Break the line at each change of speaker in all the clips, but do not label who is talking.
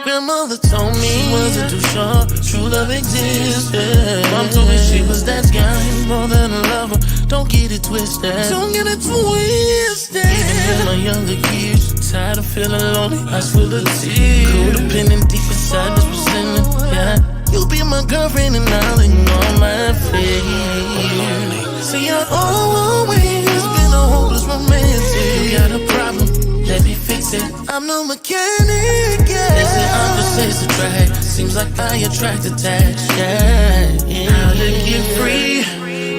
Grandmother told me she wasn't too sure true love existed. Mom told me she was that guy, more than a lover. Don't get it twisted. Don't get it twisted. Even in my younger years, tired of feeling lonely, eyes full of tears. Codependent deep inside this resentment. Yeah, you'll be my girlfriend and I'll ignore my fears. See, I always been a hopeless romantic. You got a problem, let me fix it. I'm no mechanic, yeah. They say I'm just attract. Seems like I attract attached, yeah. How to get free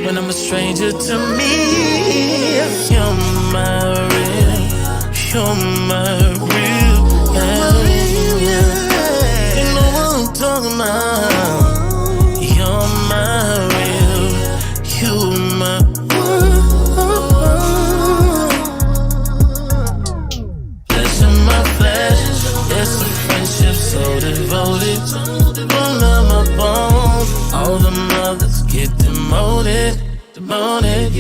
when I'm a stranger to me. You're my real, you're my real, yeah. You know what I'm talking about. You're my real, you're my it's a friendship so devoted, bone of my bones. All the mothers get demoted. You're my real,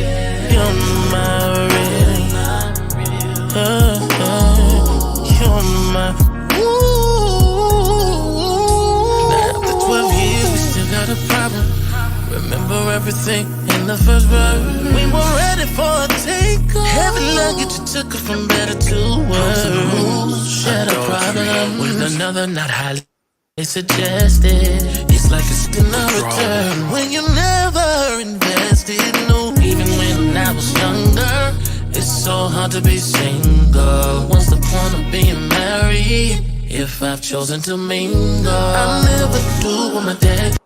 you're my. Now after 12 years, we still got a problem. Remember everything in the first word. We were ready for a takeoff. Heavy luggage, you took it from better to worse. Shared a problem with another, not highly suggested. It's like a spin or return when you never invested. No, even when I was younger, it's so hard to be single. What's the point of being married if I've chosen to mingle? I'll never do what my dad.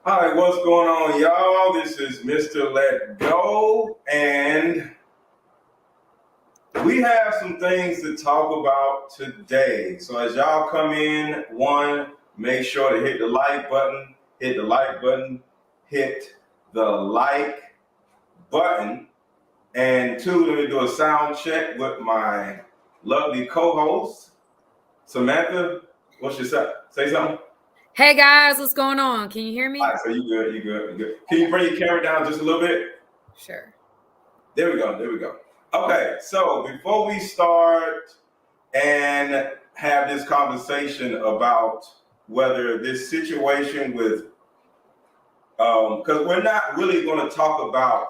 Hi, what's going on, y'all? This is MrLetGo, and we have some things to talk about today. So as y'all come in, one, make sure to hit the like button, hit the like button, and two, let me do a sound check with my lovely co-host, Samantha. What's your say something?
Hey guys, what's going on? Can you hear me?
All right, so you good. Can you bring your camera down just a little bit?
Sure.
There we go. Okay, so before we start and have this conversation about whether this situation with, because we're not really going to talk about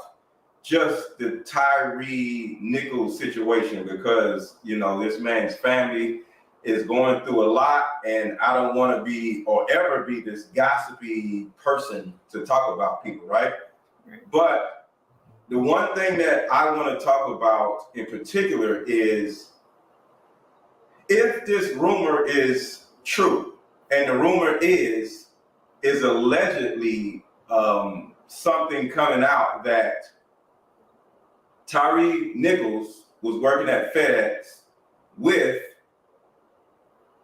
just the Tyree Nichols situation, because, you know, this man's family is going through a lot, and I don't want to be or ever be this gossipy person to talk about people, right? But the one thing that I want to talk about in particular is if this rumor is true, and the rumor is allegedly something coming out that Tyree Nichols was working at FedEx with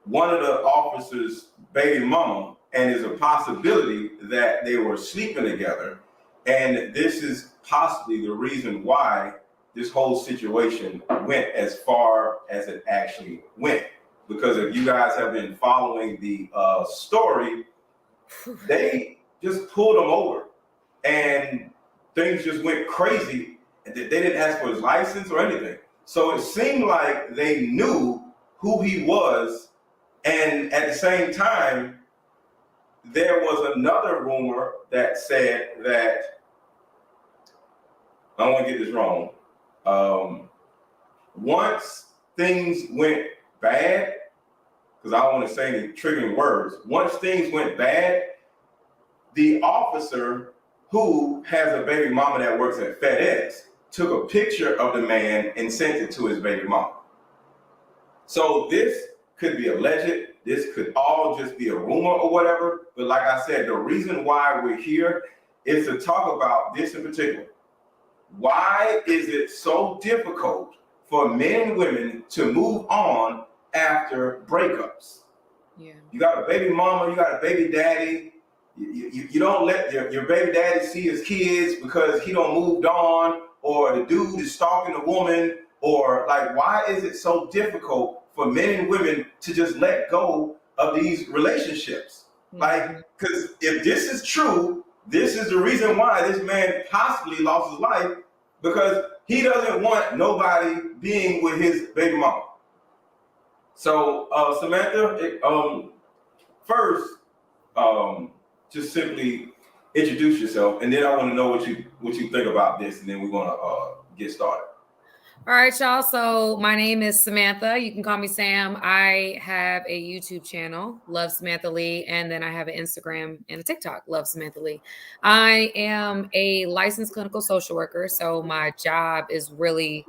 one of the officers' baby mama, and there's a possibility that they were sleeping together. And this is possibly the reason why this whole situation went as far as it actually went. Because if you guys have been following the story, they just pulled him over and things just went crazy. They didn't ask for his license or anything. So it seemed like they knew who he was. And at the same time, there was another rumor that said that, I don't want to get this wrong, once things went bad, because I don't want to say any triggering words, once things went bad, the officer who has a baby mama that works at FedEx took a picture of the man and sent it to his baby mama. So this could be alleged, this could all just be a rumor or whatever, but like I said, the reason why we're here is to talk about this in particular. Why is it so difficult for men and women to move on after breakups?
Yeah.
You got a baby mama, you got a baby daddy, you don't let your baby daddy see his kids because he don't moved on, or the dude is stalking a woman, Or like, why is it so difficult for men and women to just let go of these relationships? Like, because if this is true, this is the reason why this man possibly lost his life, because he doesn't want nobody being with his baby mama. So, Samantha, first, just simply introduce yourself, and then I want to know what you think about this, and then we're gonna get started.
All right, y'all. So my name is Samantha. You can call me Sam. I have a YouTube channel, Love Samantha Lee, and then I have an Instagram and a TikTok, Love Samantha Lee. I am a licensed clinical social worker, so my job is really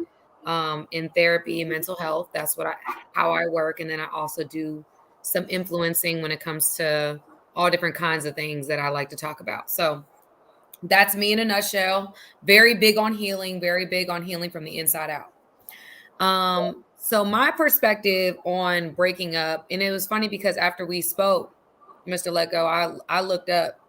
in therapy and mental health. That's how I work, and then I also do some influencing when it comes to all different kinds of things that I like to talk about. So that's me in a nutshell. Very big on healing from the inside out. So my perspective on breaking up, and it was funny because after we spoke, MrLetGo, I looked up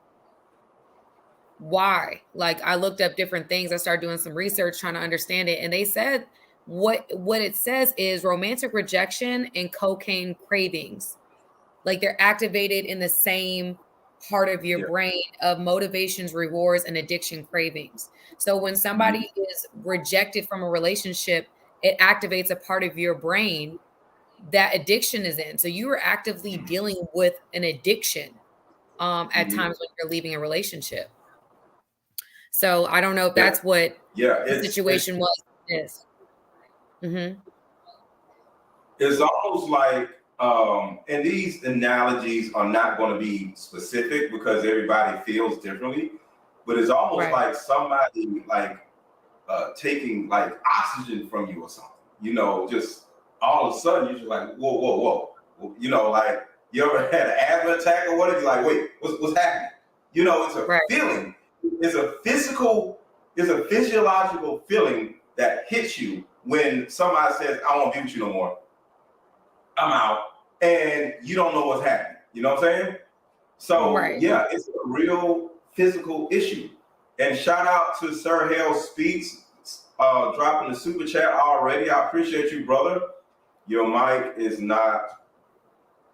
why. Like, I looked up different things. I started doing some research trying to understand it. And they said what it says is romantic rejection and cocaine cravings. Like, they're activated in the same part of your brain of motivations, rewards, and addiction cravings. So when somebody is rejected from a relationship, it activates a part of your brain that addiction is in. So you are actively dealing with an addiction at times when you're leaving a relationship. So I don't know if that's what the situation was.
It's almost like, and these analogies are not going to be specific because everybody feels differently, but it's almost like somebody like taking like oxygen from you or something, you know, just all of a sudden you're just like, whoa. You know, like, you ever had an asthma attack or whatever? You're like, wait, what's happening? You know, it's a feeling. It's a physiological feeling that hits you when somebody says, I won't be with you no more. I'm out, and you don't know what's happening. You know what I'm saying? So yeah, it's a real physical issue. And shout out to Sir Hale Speaks, dropping the super chat already. I appreciate you, brother. Your mic is not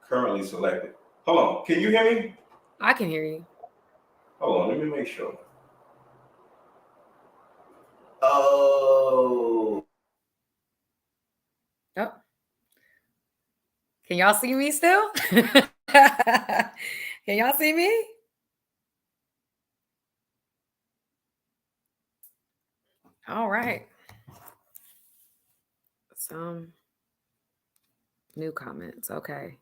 currently selected. Hold on, can you hear me?
I can hear you.
Hold on, let me make sure. Oh.
Can y'all see me still? Can y'all see me? All right. Some new comments. Okay.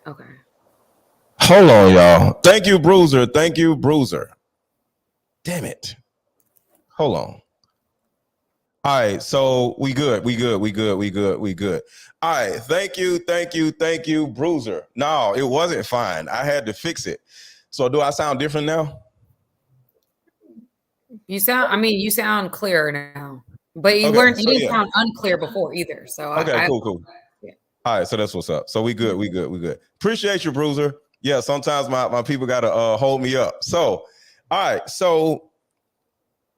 Hold on, y'all. Thank you, Bruiser. Damn it. Hold on. All right, so we good. All right, thank you, Bruiser. No, it wasn't fine. I had to fix it. So do I sound different now?
You sound clearer now. But you didn't sound unclear before either. So
okay, cool. Yeah. All right, so that's what's up. So we good. Appreciate you, Bruiser. Yeah, sometimes my people gotta hold me up. So, all right, so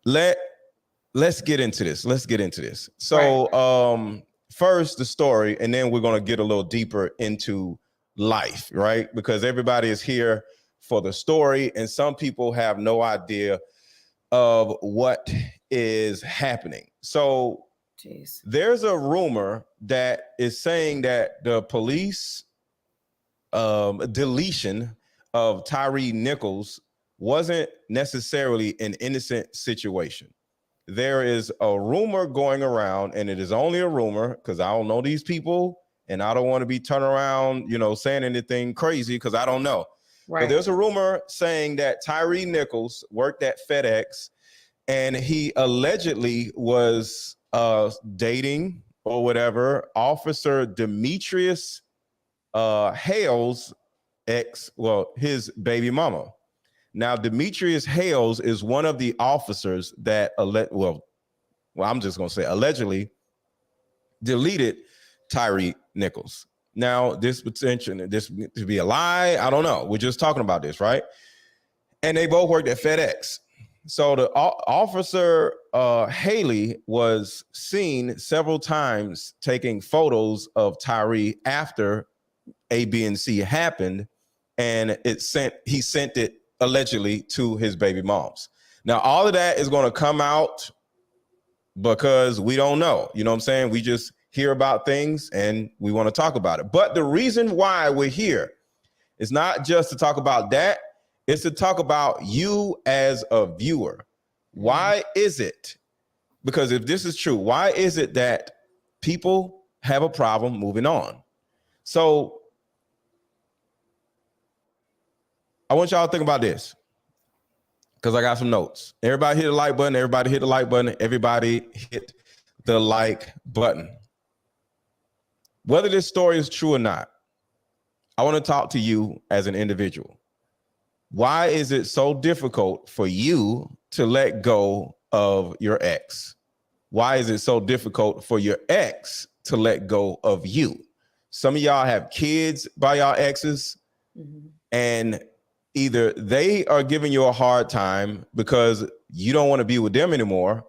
let's get into this. So first the story, and then we're gonna get a little deeper into life, right? Because everybody is here for the story, and some people have no idea of what is happening. So there's a rumor that is saying that the police deletion of Tyree Nichols wasn't necessarily an innocent situation. There is a rumor going around, and it is only a rumor because I don't know these people, and I don't want to be turning around, saying anything crazy because I don't know. But there's a rumor saying that Tyree Nichols worked at FedEx, and he allegedly was dating or whatever Officer Demetrius Hale's his baby mama. Now, Demetrius Hales is one of the officers that I'm just going to say allegedly deleted Tyree Nichols. Now, this to be a lie, I don't know. We're just talking about this, right? And they both worked at FedEx.
So the officer Haley was seen several times taking photos of Tyree after A, B, and C happened, and he sent it allegedly to his baby moms. Now, all of that is going to come out because we don't know. You know what I'm saying? We just hear about things and we want to talk about it. But the reason why we're here is not just to talk about that. It's to talk about you as a viewer. Why is it? Because if this is true, why is it that people have a problem moving on? So I want y'all to think about this, because I got some notes. Everybody hit the like button. Everybody hit the like button. Everybody hit the like button. Whether this story is true or not, I want to talk to you as an individual. Why is it so difficult for you to let go of your ex? Why is it so difficult for your ex to let go of you? Some of y'all have kids by y'all exes, and either they are giving you a hard time because you don't want to be with them anymore,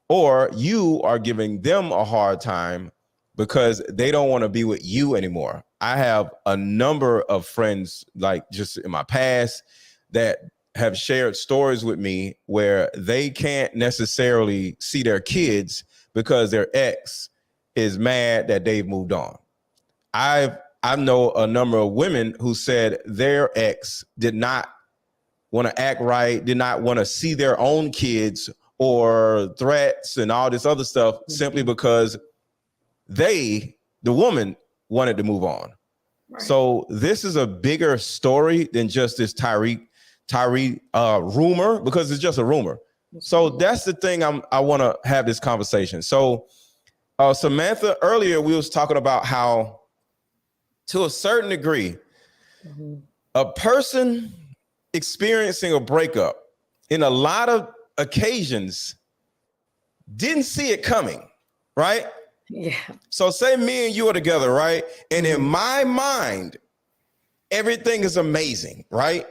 or you are giving them a hard time because they don't want to be with you anymore. I have a number of friends, like just in my past, that have shared stories with me where they can't necessarily see their kids because their ex is mad that they've moved on. I know a number of women who said their ex did not want to act right, did not want to see their own kids, or threats and all this other stuff, simply because the woman, wanted to move on. Right. So this is a bigger story than just this Tyree rumor, because it's just a rumor. So that's the thing I want to have this conversation. So Samantha, earlier we was talking about how, to a certain degree, a person experiencing a breakup in a lot of occasions didn't see it coming, right?
Yeah.
So say me and you are together, right? And in my mind, everything is amazing, right?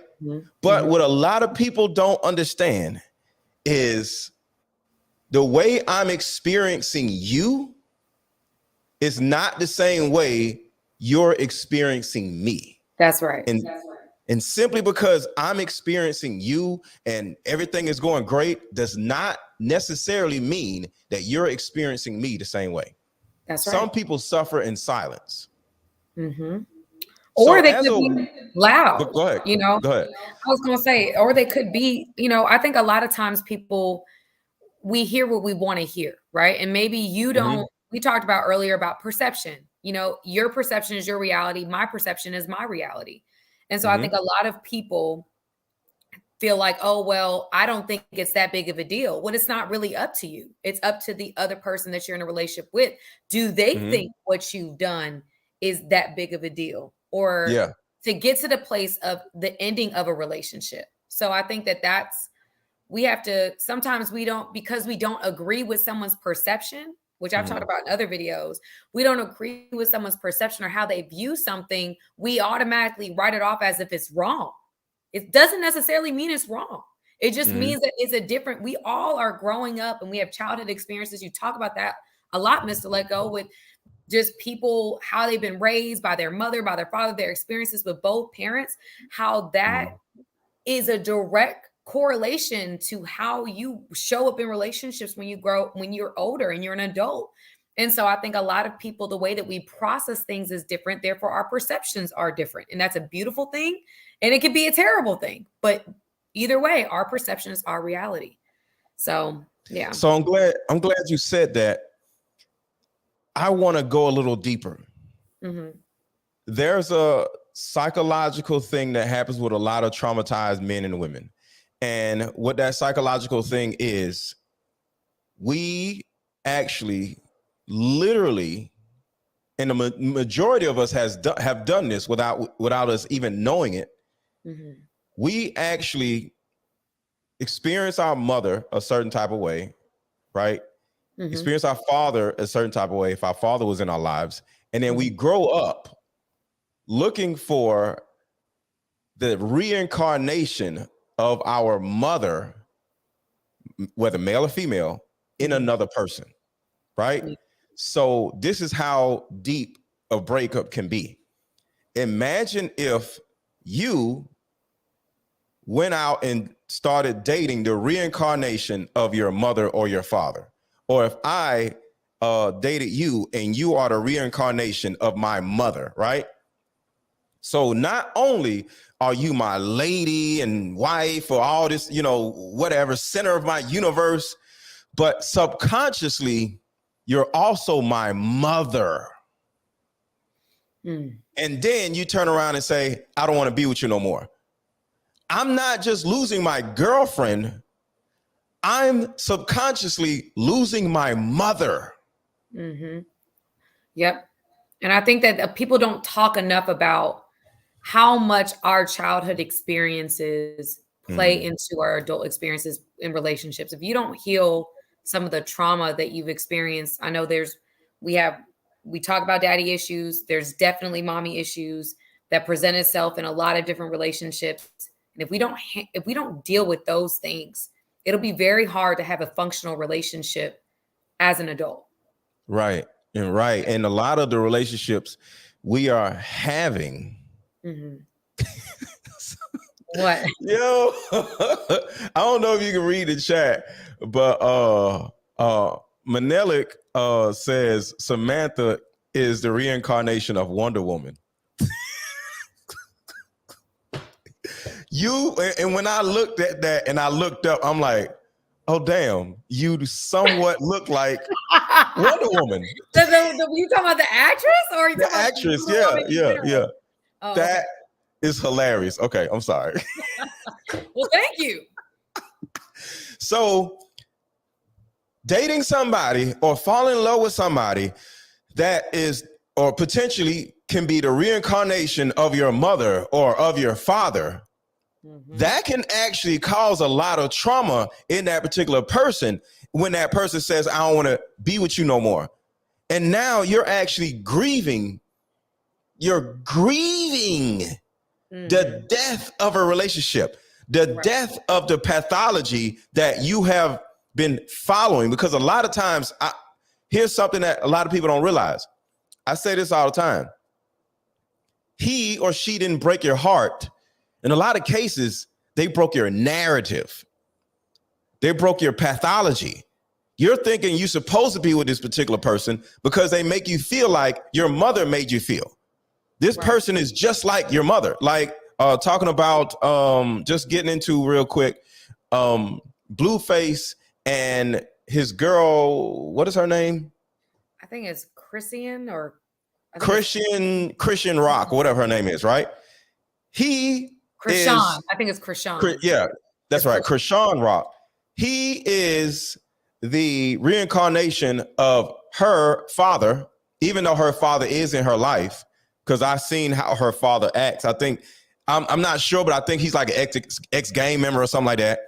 But what a lot of people don't understand is the way I'm experiencing you is not the same way you're experiencing me.
That's right.
And simply because I'm experiencing you and everything is going great does not necessarily mean that you're experiencing me the same way.
That's right.
Some people suffer in silence.
Or they could be loud.
Go ahead.
You know,
go ahead.
I was going to say, or they could be, I think a lot of times we hear what we want to hear, right? And maybe you don't, we talked about earlier about perception. Your perception is your reality. My perception is my reality. And so I think a lot of people feel like, oh, well, I don't think it's that big of a deal. Well, it's not really up to you. It's up to the other person that you're in a relationship with. Do they think what you've done is that big of a deal? Or to get to the place of the ending of a relationship. So I think we have to, sometimes because we don't agree with someone's perception, which I've talked about in other videos, we don't agree with someone's perception or how they view something, we automatically write it off as if it's wrong. It doesn't necessarily mean it's wrong. It just means that it's we all are growing up and we have childhood experiences. You talk about that a lot, MrLetGo, with just people, how they've been raised by their mother, by their father, their experiences with both parents, how that is a direct correlation to how you show up in relationships when you grow, when you're older and you're an adult. And so I think a lot of people, the way that we process things is different. Therefore, our perceptions are different. And that's a beautiful thing. And it could be a terrible thing. But either way, our perception is our reality. So, yeah.
So I'm glad you said that. I want to go a little deeper. There's a psychological thing that happens with a lot of traumatized men and women. And what that psychological thing is, we actually literally, and the majority of us have done this without us even knowing it. We actually experience our mother a certain type of way, right? Experience our father a certain type of way if our father was in our lives. And then we grow up looking for the reincarnation of our mother whether male or female, in another person, right?
Mm-hmm.
So this is how deep a breakup can be. Imagine if you went out and started dating the reincarnation of your mother or your father, or if I dated you and you are the reincarnation of my mother, right? So not only are you my lady and wife or all this, whatever, center of my universe, but subconsciously, you're also my mother.
Mm.
And then you turn around and say, I don't want to be with you no more. I'm not just losing my girlfriend. I'm subconsciously losing my mother.
Mm-hmm. Yep. And I think that people don't talk enough about how much our childhood experiences play into our adult experiences in relationships. If you don't heal some of the trauma that you've experienced, I know we talk about daddy issues. There's definitely mommy issues that present itself in a lot of different relationships. And if we don't deal with those things, it'll be very hard to have a functional relationship as an adult.
Right. And a lot of the relationships we are having.
Mm-hmm. What?
Yo, I don't know if you can read the chat, but Manelik says Samantha is the reincarnation of Wonder Woman. And when I looked at that and I looked up, I'm like, oh damn, you somewhat look like Wonder Woman.
You talking about the actress or you
The
talking
actress?
about
Yeah.
Oh,
that is hilarious. Okay, I'm sorry.
Well, thank you.
So dating somebody or falling in love with somebody that is, or potentially can be the reincarnation of your mother or of your father, that can actually cause a lot of trauma in that particular person when that person says, I don't want to be with you no more. And now you're actually grieving. You're grieving the death of a relationship, the death of the pathology that you have been following. Because a lot of times, here's something that a lot of people don't realize. I say this all the time. He or she didn't break your heart. In a lot of cases, they broke your narrative. They broke your pathology. You're thinking you're supposed to be with this particular person because they make you feel like your mother made you feel. This person is just like your mother. Like talking about just getting into real quick, Blueface and his girl, what is her name?
I think it's Christian
Rock, whatever her name is, right?
Krishan. I think it's Krishan.
Yeah, that's right. Krishan Rock. He is the reincarnation of her father, even though her father is in her life, because I've seen how her father acts. I think, I'm not sure, but I think he's like an ex-gang member or something like that.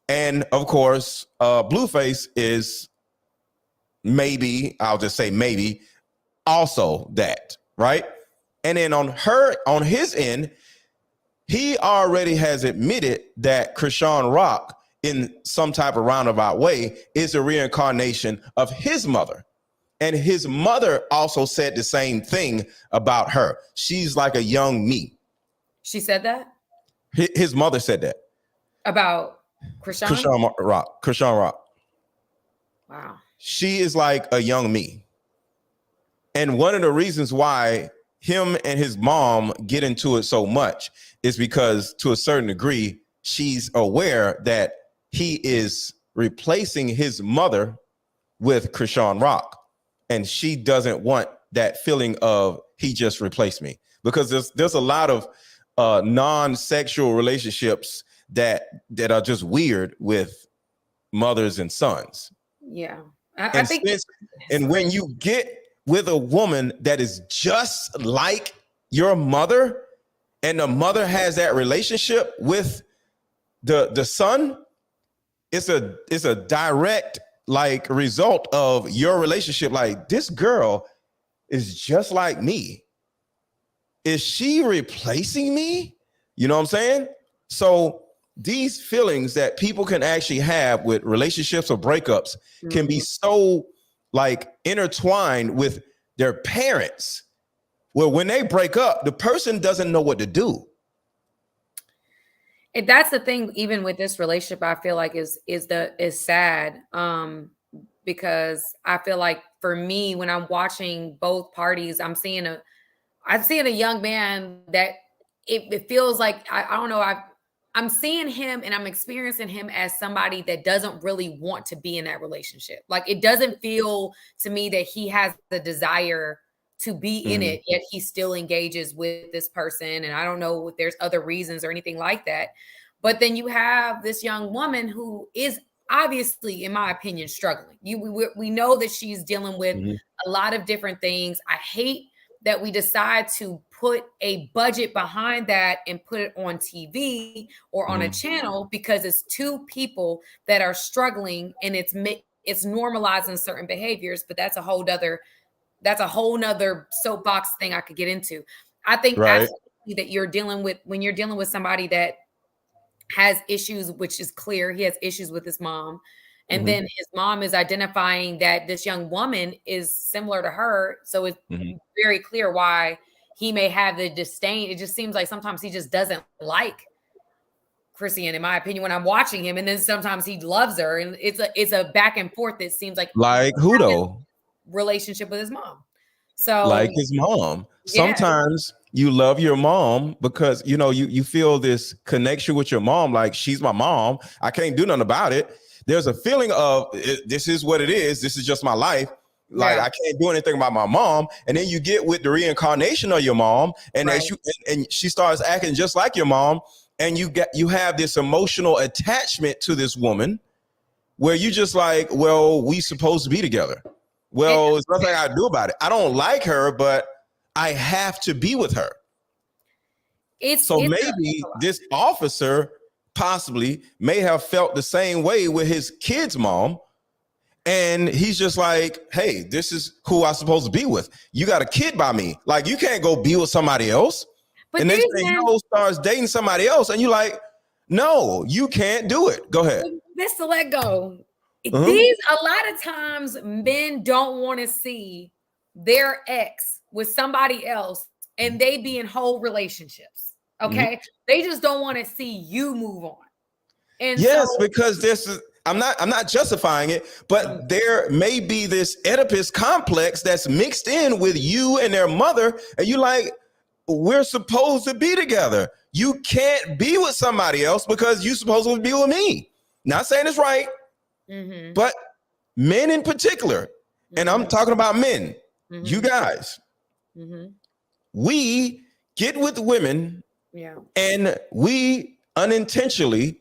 And of course, Blueface is maybe, I'll just say maybe, also that, right? And then on his end, he already has admitted that Krishan Rock, in some type of roundabout way, is a reincarnation of his mother. And his mother also said the same thing about her. She's like a young me.
She said that?
His mother said that.
About Krishan?
Krishan Rock.
Wow.
She is like a young me. And one of the reasons why him and his mom get into it so much is because, to a certain degree, she's aware that he is replacing his mother with Krishan Rock. And she doesn't want that feeling of he just replaced me, because there's a lot of non-sexual relationships that are just weird with mothers and sons.
Yeah. I think
and when you get with a woman that is just like your mother, and the mother has that relationship with the son, it's a direct like result of your relationship. Like, this girl is just like me. Is she replacing me? You know what I'm saying? So these feelings that people can actually have with relationships or breakups can be so like intertwined with their parents, where when they break up, the person doesn't know what to do.
And that's the thing, even with this relationship, I feel like is sad. Because I feel like for me, when I'm watching both parties, I'm seeing a young man that it feels like I don't know, I'm seeing him and I'm experiencing him as somebody that doesn't really want to be in that relationship. Like, it doesn't feel to me that he has the desire to be in it, yet he still engages with this person. And I don't know if there's other reasons or anything like that. But then you have this young woman who is obviously, in my opinion, struggling. We know that she's dealing with a lot of different things. I hate that we decide to put a budget behind that and put it on TV or on a channel, because it's two people that are struggling and it's normalizing certain behaviors. But that's a whole nother soapbox thing I could get into. I think absolutely that when you're dealing with somebody that has issues, which is clear, he has issues with his mom. And then his mom is identifying that this young woman is similar to her. So it's very clear why he may have the disdain. It just seems like sometimes he just doesn't like Chrissy, in my opinion, when I'm watching him. And then sometimes he loves her. And it's a back and forth that seems like
who though?
Relationship with his mom. So
like his mom. Sometimes you love your mom because you feel this connection with your mom, like she's my mom. I can't do nothing about it. There's a feeling of this is what it is. This is just my life. Like I can't do anything about my mom. And then you get with the reincarnation of your mom, and as she starts acting just like your mom, and you have this emotional attachment to this woman where you just like, well, we supposed to be together. Well, there's nothing I do about it. I don't like her, but I have to be with her. So maybe this officer possibly may have felt the same way with his kid's mom. And he's just like, hey, this is who I'm supposed to be with. You got a kid by me. Like, you can't go be with somebody else. But and then you starts dating somebody else. And you're like, no, you can't do it. Go ahead.
MrLetGo. A lot of times men don't want to see their ex with somebody else and they be in whole relationships. Okay. They just don't want to see you move on. And
because I'm not justifying it, but there may be this Oedipus complex that's mixed in with you and their mother. And you like, we're supposed to be together. You can't be with somebody else because you're supposed to be with me. Not saying it's right, but men in particular, and I'm talking about men, you guys, we get with women and we unintentionally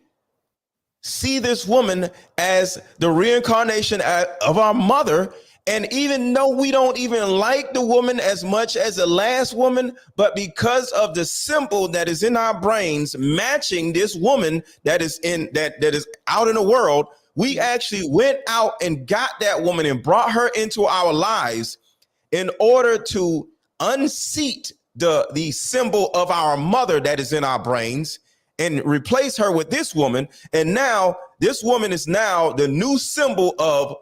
see this woman as the reincarnation of our mother. And even though we don't even like the woman as much as the last woman, but because of the symbol that is in our brains matching this woman that is out in the world, we actually went out and got that woman and brought her into our lives in order to unseat the symbol of our mother that is in our brains and replace her with this woman. And now this woman is now the new symbol of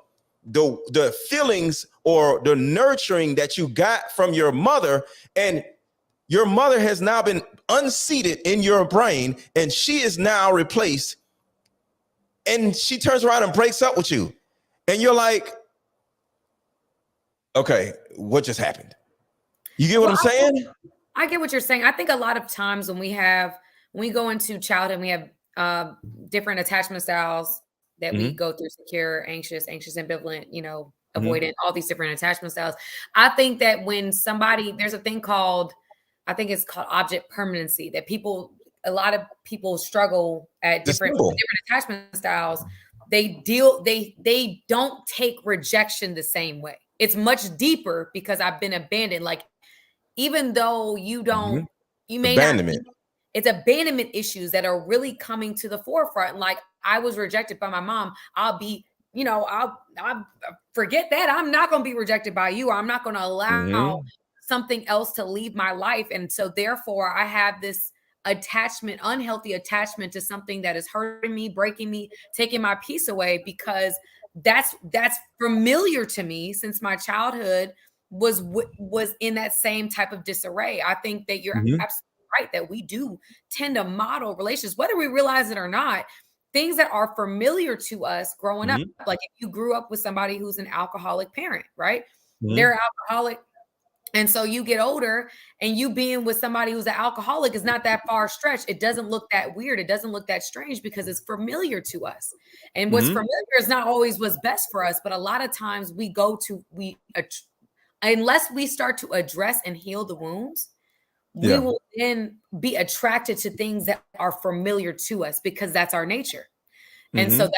the feelings or the nurturing that you got from your mother. And your mother has now been unseated in your brain, and she is now replaced. And she turns around and breaks up with you. And you're like, okay, what just happened? You get what I'm saying?
I get what you're saying. I think a lot of times when we go into childhood, we have different attachment styles that we go through: secure, anxious, ambivalent, avoidant, all these different attachment styles. I think that when there's a thing called, I think it's called object permanency, that a lot of people struggle at different attachment styles. They don't take rejection the same way. It's much deeper because I've been abandoned. Like, even though you don't, you may
abandonment.
not, it's abandonment issues that are really coming to the forefront. Like, I was rejected by my mom. I'll forget that. I'm not going to be rejected by you. I'm not going to allow something else to leave my life. And so therefore I have this attachment, unhealthy attachment to something that is hurting me, breaking me, taking my peace away, because that's familiar to me since my childhood was in that same type of disarray. I think that you're
Mhm.
absolutely right that we do tend to model relationships, whether we realize it or not, things that are familiar to us growing up. Like if you grew up with somebody who's an alcoholic parent, right? They're alcoholic. And so you get older and you being with somebody who's an alcoholic is not that far stretched. It doesn't look that weird. It doesn't look that strange because it's familiar to us. And what's familiar is not always what's best for us. But a lot of times unless we start to address and heal the wounds, we will then be attracted to things that are familiar to us because that's our nature. And so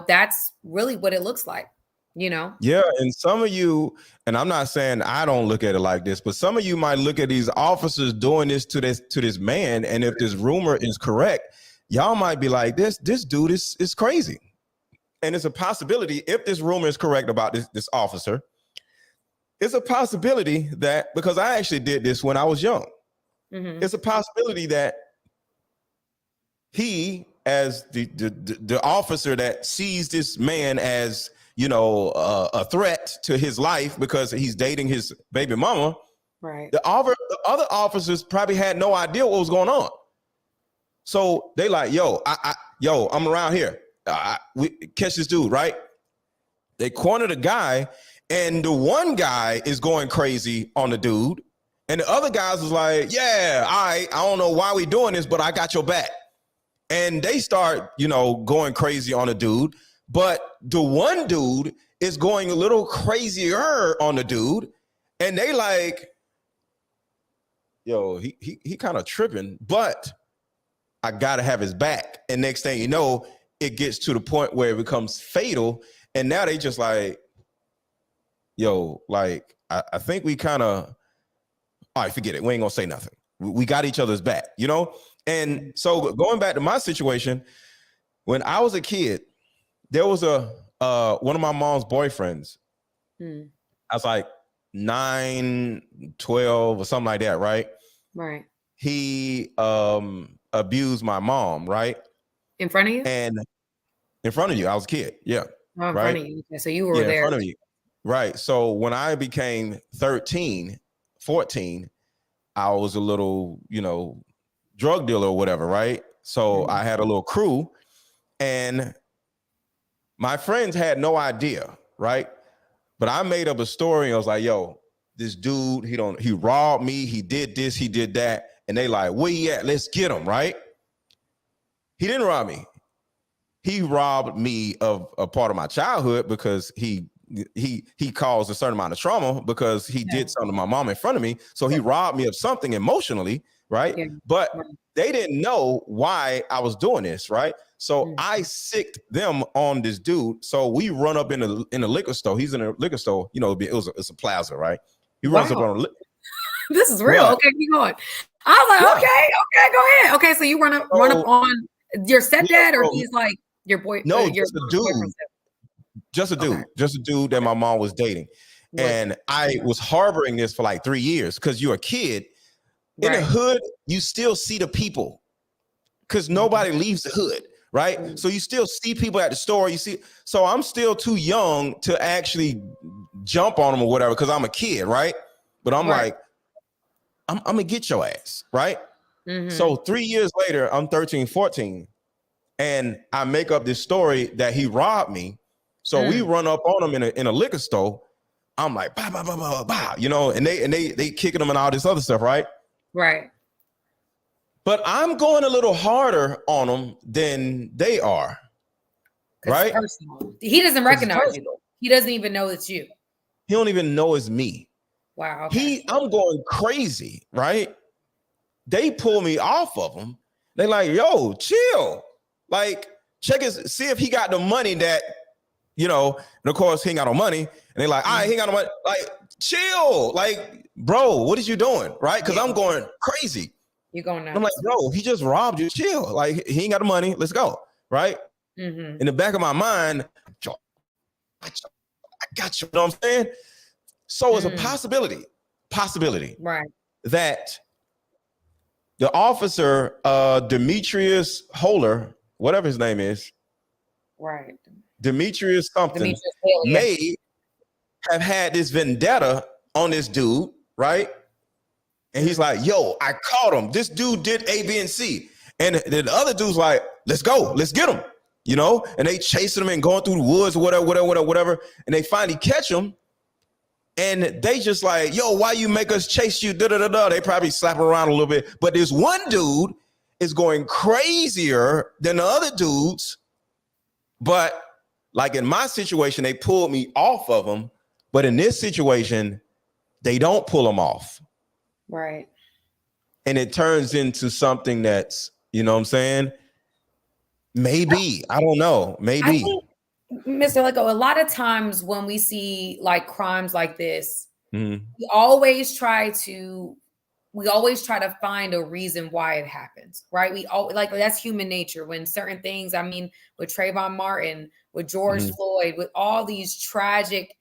that's really what it looks like,
Yeah, and some of you, and I'm not saying I don't look at it like this, but some of you might look at these officers doing this to this man, and if this rumor is correct, y'all might be like, this dude is crazy. And it's a possibility, if this rumor is correct about this officer, it's a possibility that, because I actually did this when I was young, it's a possibility that he, as the officer that sees this man as, a threat to his life because he's dating his baby mama,
right?
The other officers probably had no idea what was going on. So they like, I'm around here. We catch this dude, right? They corner the guy, and the one guy is going crazy on the dude, and the other guys was like, yeah, I don't know why we doing this, but I got your back. And they start, going crazy on the dude. But the one dude is going a little crazier on the dude. And they like, yo, he kind of tripping, but I got to have his back. And next thing you know, it gets to the point where it becomes fatal. And now they just like, yo, like, I think we kind of, all right, forget it. We ain't going to say nothing. We got each other's back, And so going back to my situation, when I was a kid, there was one of my mom's boyfriends. I was like 9, 12 or something like that, right?
Right.
He abused my mom, right?
In front of you?
And in front of you, I was a kid, yeah.
Oh, in
right?
front of you. Okay, so you were there.
In front of you. Right. So when I became 13, 14, I was a little, drug dealer or whatever, right? So I had a little crew, and my friends had no idea, right? But I made up a story. I was like, yo, this dude, he robbed me, he did this, he did that. And they like, where he at? Let's get him, right? He didn't rob me. He robbed me of a part of my childhood because he caused a certain amount of trauma because he did something to my mom in front of me. So he robbed me of something emotionally, right? Yeah. But they didn't know why I was doing this, right? So I sicked them on this dude. So we run up in a liquor store. He's in a liquor store. It's a plaza, right? He runs up on a
This is real. Okay, keep going. I was like, okay, go ahead. Okay, so you run up on your stepdad, or he's like your boy?
No,
your
just a dude. Just a dude that my mom was dating. And I was harboring this for like 3 years because you're a kid. In the hood, you still see the people because nobody leaves the hood, right? So you still see people at the store. So I'm still too young to actually jump on them or whatever because I'm a kid, right? But I'm like, I'm gonna get your ass, right? So 3 years later, I'm 13, 14, and I make up this story that he robbed me. So we run up on him in a liquor store. I'm like, bah, bah, bah, bah, bah, and they kicking him and all this other stuff, right?
Right.
But I'm going a little harder on them than they are. Right?
Personal. He doesn't recognize you. He doesn't even know it's you.
He don't even know it's me.
Wow. Okay.
I'm going crazy, right? They pull me off of him. They like, yo, chill. Like, see if he got the money that, and of course he ain't got no money. And they like, all right, he ain't got no money. Like, chill. Like, bro, what is you doing? Right? Because I'm going crazy.
You're going nuts.
I'm like, bro, he just robbed you. Chill. Like, he ain't got the money. Let's go. Right? In the back of my mind, I got you. You know what I'm saying? So it's a possibility,
right,
that the officer, Demetrius Holler, whatever his name is,
Right.
Demetrius something,
Demetrius Haley.
may have had this vendetta on this dude, right? And he's like, yo, I caught him. This dude did A, B, and C. And then the other dude's like, let's go, let's get him, you know? And they chasing him and going through the woods or whatever. And they finally catch him. And they just like, yo, why you make us chase you? They probably slap around a little bit. But this one dude is going crazier than the other dudes. But like in my situation, they pulled me off of him. But in this situation, they don't pull him off.
Right.
And it turns into something that's, you know what I'm saying? Maybe, I don't know, maybe.
MrLetGo, a lot of times when we see like crimes like this,
Mm-hmm.
we always try to find a reason why it happens, right? We all like that's human nature. When certain things, I mean, with Trayvon Martin, with George
Mm-hmm.
Floyd, with all these tragic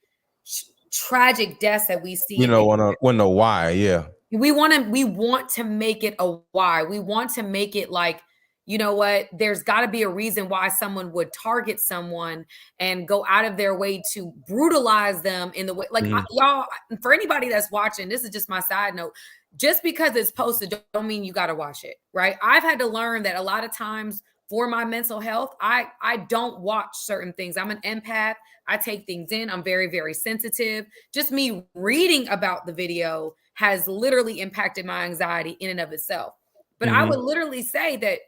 deaths that we see,
You know, want to know why? Yeah.
we want to make it a why. We want to make it like, you know what, there's got to be a reason why someone would target someone and go out of their way to brutalize them in the way. Like, y'all, for anybody that's watching, this is just my side note. Just because it's posted don't mean you got to watch it, right? I've had to learn that a lot of times for my mental health, I don't watch certain things. I'm an empath. I take things in. I'm very, very sensitive. Just me reading about the video has literally impacted my anxiety in and of itself. But I would literally say that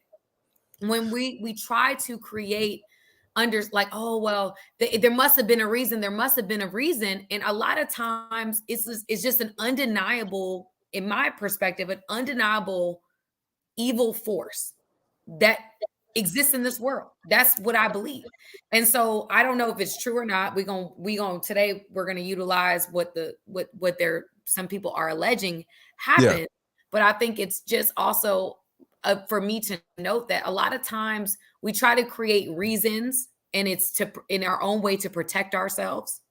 when we try to create like, oh, well, there must have been a reason. There must have been a reason. And a lot of times it's just an undeniable, in my perspective, an undeniable evil force that exists in this world. That's what I believe. And so I don't know if it's true or not. Today we're going to utilize what some people are alleging happened. Yeah. But I think it's just also for me to note that a lot of times we try to create reasons, and it's in our own way to protect ourselves.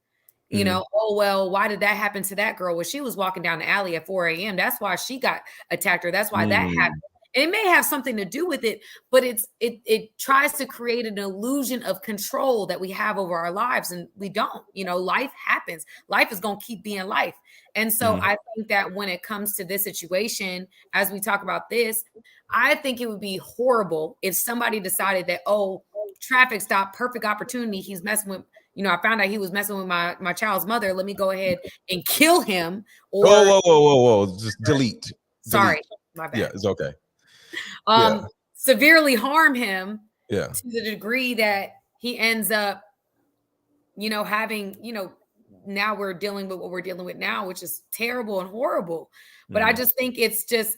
You know, oh, well, why did that happen to that girl? Well, she was walking down the alley at 4 a.m. That's why she got attacked, or that's why that happened. And it may have something to do with it, but it tries to create an illusion of control that we have over our lives, and we don't. You know, life happens. Life is going to keep being life. And so I think that when it comes to this situation, as we talk about this, I think it would be horrible if somebody decided that, oh, traffic stop, perfect opportunity. He's messing with, you know, I found out he was messing with my child's mother. Let me go ahead and kill him. Or
whoa. Just delete.
Sorry, my bad.
Yeah, it's okay.
Severely harm him
to
the degree that he ends up, you know, having, you know, now we're dealing with what we're dealing with now, which is terrible and horrible. But I just think it's just,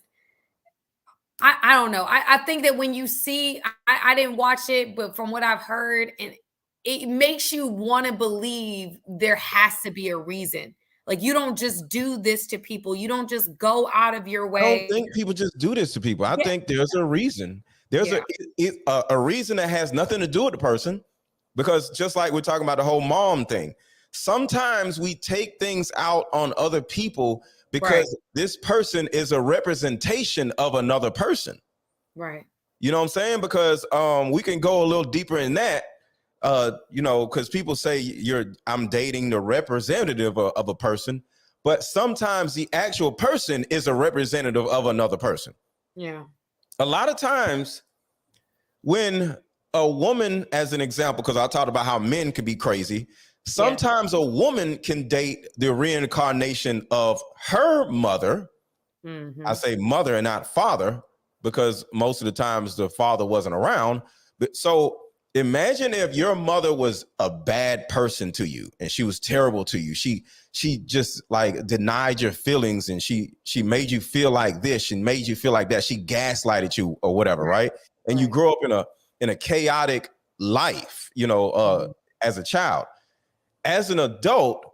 I don't know. I think that when you see, I didn't watch it, but from what I've heard, and it makes you want to believe there has to be a reason. Like, you don't just do this to people. You don't just go out of your way.
I don't think people just do this to people. I think there's a reason. There's a reason that has nothing to do with the person, because just like we're talking about the whole mom thing, sometimes we take things out on other people because this person is a representation of another person.
Right.
You know what I'm saying? Because we can go a little deeper in that. You know, because people say I'm dating the representative of a person, but sometimes the actual person is a representative of another person.
Yeah.
A lot of times when a woman, as an example, because I talked about how men can be crazy, sometimes a woman can date the reincarnation of her mother. I say mother and not father, because most of the times the father wasn't around. But so imagine if your mother was a bad person to you and she was terrible to you. She just like denied your feelings, and she made you feel like this and made you feel like that. She gaslighted you or whatever, right? And you grow up in a chaotic life, you know, as a child. As an adult,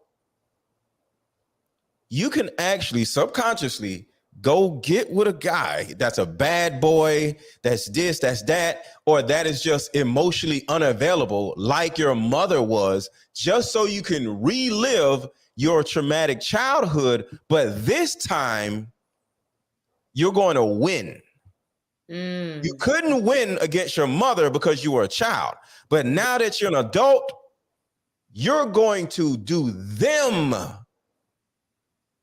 you can actually subconsciously go get with a guy that's a bad boy, that's this, that's that, or that is just emotionally unavailable like your mother was, just so you can relive your traumatic childhood. But this time, you're going to win. You couldn't win against your mother because you were a child. But now that you're an adult, you're going to do them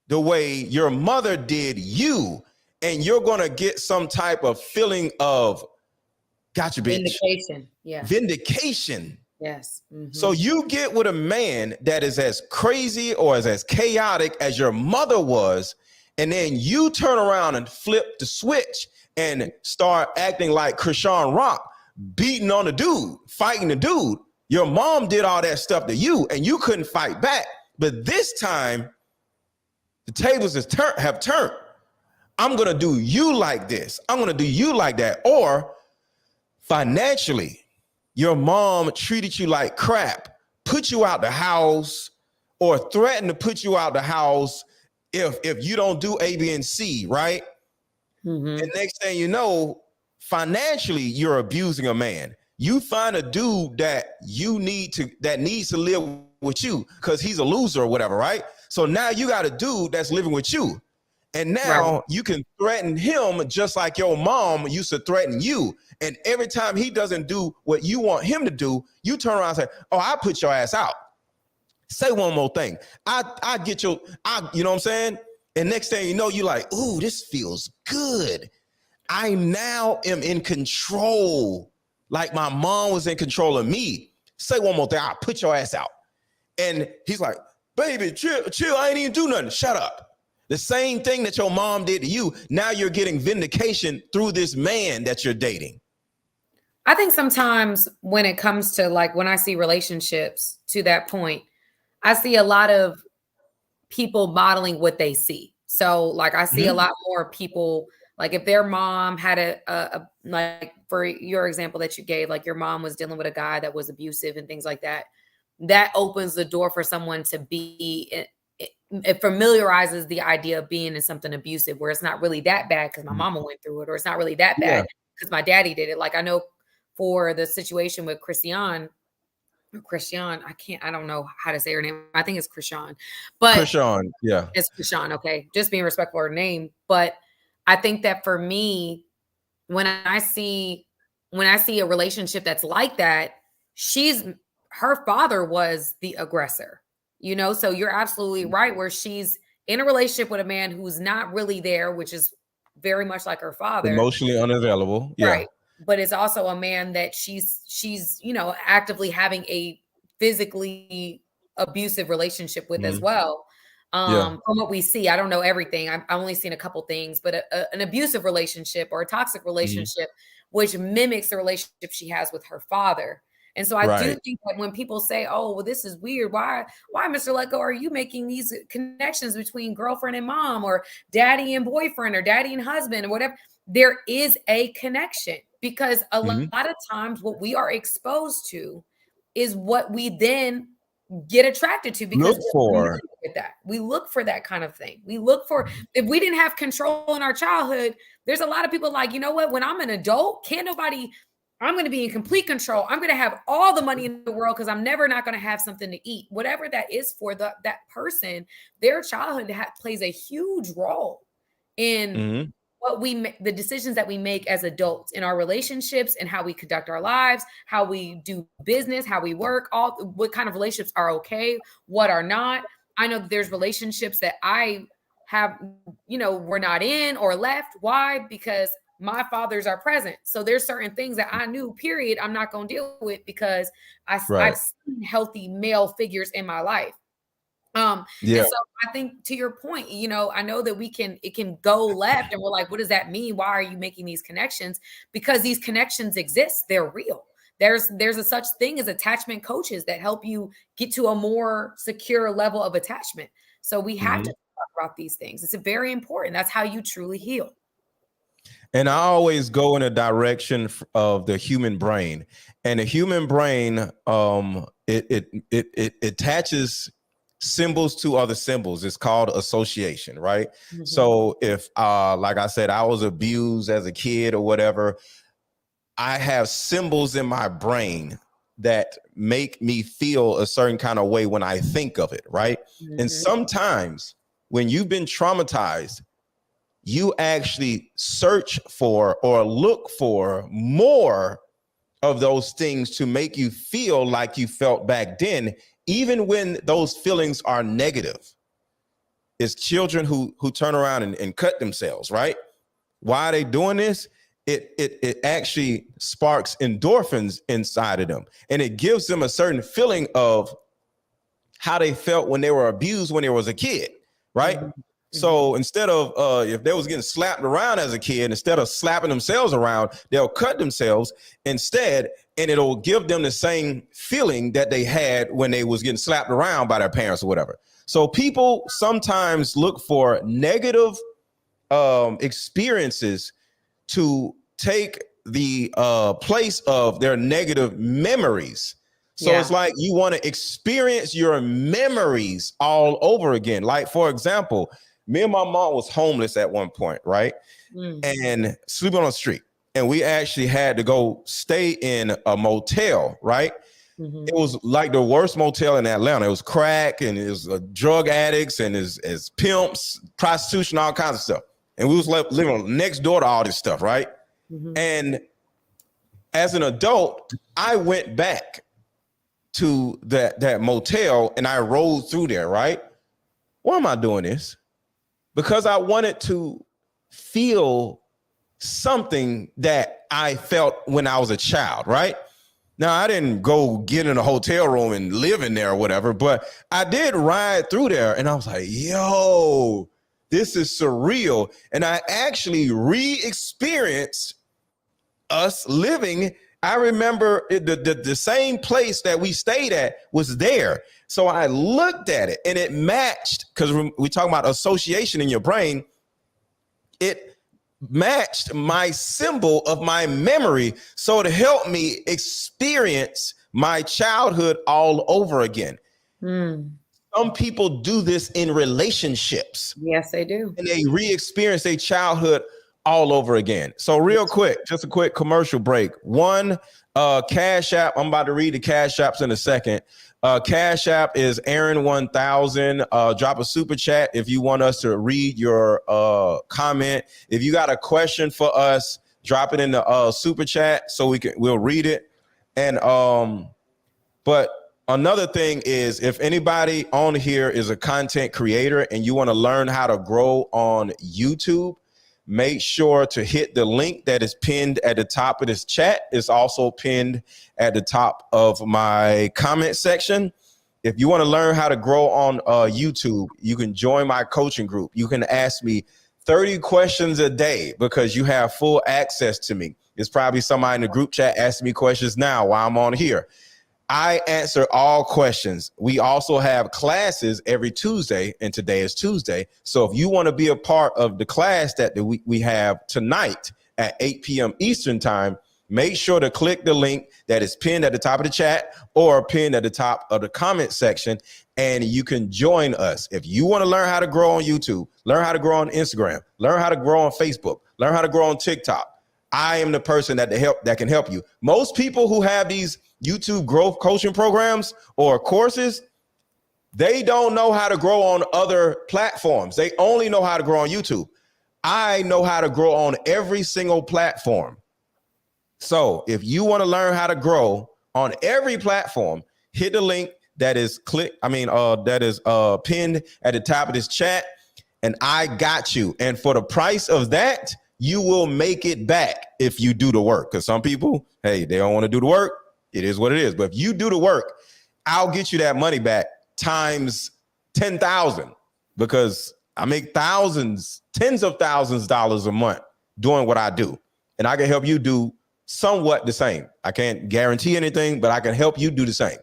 the way your mother did you. And you're going to get some type of feeling of, gotcha, bitch.
Vindication. Yeah.
Vindication.
Yes.
So you get with a man that is as crazy or as chaotic as your mother was, and then you turn around and flip the switch and start acting like Krishan Rock, beating on the dude, fighting the dude. Your mom did all that stuff to you, and you couldn't fight back. But this time, the tables have turned. I'm going to do you like this. I'm going to do you like that. Or financially, your mom treated you like crap, put you out the house, or threatened to put you out the house if you don't do A, B, and C, right? And next thing you know, financially, you're abusing a man. You find a dude that needs to live with you because he's a loser or whatever, right? So now you got a dude that's living with you. And now you can threaten him just like your mom used to threaten you. And every time he doesn't do what you want him to do, you turn around and say, oh, I put your ass out. Say one more thing. I get you know what I'm saying? And next thing you know, you're like, ooh, this feels good. I now am in control. Like my mom was in control of me. Say one more thing. I'll put your ass out. And he's like, baby, chill. I ain't even do nothing. Shut up. The same thing that your mom did to you. Now you're getting vindication through this man that you're dating.
I think sometimes when it comes to like, when I see relationships to that point, I see a lot of people modeling what they see. So like, I see a lot more people, like if their mom had a like for your example that you gave, like your mom was dealing with a guy that was abusive and things like that, that opens the door for someone to be, it familiarizes the idea of being in something abusive where it's not really that bad because my mama went through it, or it's not really that bad because my daddy did it. Like I know for the situation with Christian, I don't know how to say her name. I think it's Krishan, but
Krishan, yeah.
It's Krishan. Okay. Just being respectful of her name. But I think that for me, when I see a relationship that's like that, her father was the aggressor, you know? So you're absolutely right where she's in a relationship with a man who's not really there, which is very much like her father.
Emotionally unavailable. Yeah. Right.
But it's also a man that she's, you know, actively having a physically abusive relationship with as well. From what we see, I don't know everything. I've only seen a couple things, but an abusive relationship or a toxic relationship, which mimics the relationship she has with her father. And so I do think that when people say, oh, well, this is weird. Why, MrLetGo, are you making these connections between girlfriend and mom or daddy and boyfriend or daddy and husband or whatever? There is a connection because a lot of times what we are exposed to is what we then get attracted to because we look for that kind of thing. We look for, if we didn't have control in our childhood, there's a lot of people like, you know what, when I'm an adult, I'm going to be in complete control. I'm going to have all the money in the world because I'm never not going to have something to eat. Whatever that is for that person, their childhood plays a huge role in the decisions that we make as adults in our relationships and how we conduct our lives, how we do business, how we work, what kind of relationships are okay, what are not. I know that there's relationships that I have, you know, we're not in or left. Why? Because my fathers are present. So there's certain things that I knew, period, I'm not going to deal with because I've seen healthy male figures in my life. And so I think to your point, you know, I know that it can go left and we're like, what does that mean? Why are you making these connections? Because these connections exist. They're real. There's a such thing as attachment coaches that help you get to a more secure level of attachment. So we have to talk about these things. It's very important. That's how you truly heal.
And I always go in a direction of the human brain, and the human brain, it attaches symbols to other symbols. It's called association, right? So if, like I said, I was abused as a kid or whatever, I have symbols in my brain that make me feel a certain kind of way when I think of it, right? And sometimes when you've been traumatized, you actually search for or look for more of those things to make you feel like you felt back then, even when those feelings are negative. It's children who turn around and cut themselves, right? Why are they doing this? It actually sparks endorphins inside of them, and it gives them a certain feeling of how they felt when they were abused when they was a kid, right? Mm-hmm. So instead of if they was getting slapped around as a kid, instead of slapping themselves around, they'll cut themselves instead, and it'll give them the same feeling that they had when they was getting slapped around by their parents or whatever. So people sometimes look for negative experiences to take the place of their negative memories. So it's like you want to experience your memories all over again. Like, for example, me and my mom was homeless at one point, right? And sleeping on the street. And we actually had to go stay in a motel, right? It was like the worst motel in Atlanta. It was crack, and it was drug addicts, and as pimps, prostitution, all kinds of stuff. And we was living next door to all this stuff, right? And as an adult, I went back to that motel and I rolled through there, right? Why am I doing this? Because I wanted to feel something that I felt when I was a child, right? Now, I didn't go get in a hotel room and live in there or whatever, but I did ride through there and I was like, yo, this is surreal. And I actually re-experienced us living. I remember the same place that we stayed at was there. So I looked at it and it matched, because we talk about association in your brain. It matched my symbol of my memory. So to help me experience my childhood all over again. Some people do this in relationships.
Yes, they do.
And they re-experience their childhood all over again. So real quick, just a quick commercial break. One, Cash App. I'm about to read the Cash Apps in a second. Cash App is Aaron1000. Drop a super chat if you want us to read your comment. If you got a question for us, drop it in the super chat so we'll read it. And but another thing is, if anybody on here is a content creator and you want to learn how to grow on YouTube, make sure to hit the link that is pinned at the top of this chat. It's also pinned at the top of my comment section. If you want to learn how to grow on YouTube, you can join my coaching group. You can ask me 30 questions a day because you have full access to me. It's probably somebody in the group chat asking me questions now while I'm on here. I answer all questions. We also have classes every Tuesday, and today is Tuesday. So if you want to be a part of the class that we have tonight at 8 p.m. Eastern time, make sure to click the link that is pinned at the top of the chat or pinned at the top of the comment section, and you can join us. If you want to learn how to grow on YouTube, learn how to grow on Instagram, learn how to grow on Facebook, learn how to grow on TikTok, I am the person that can help you. Most people who have these YouTube growth coaching programs or courses, they don't know how to grow on other platforms. They only know how to grow on YouTube. I know how to grow on every single platform. So if you want to learn how to grow on every platform, hit the link that is pinned at the top of this chat, and I got you. And for the price of that, you will make it back if you do the work. Because some people, hey, they don't want to do the work. It is what it is. But if you do the work, I'll get you that money back times 10,000, because I make thousands, tens of thousands of dollars a month doing what I do. And I can help you do somewhat the same. I can't guarantee anything, but I can help you do the same.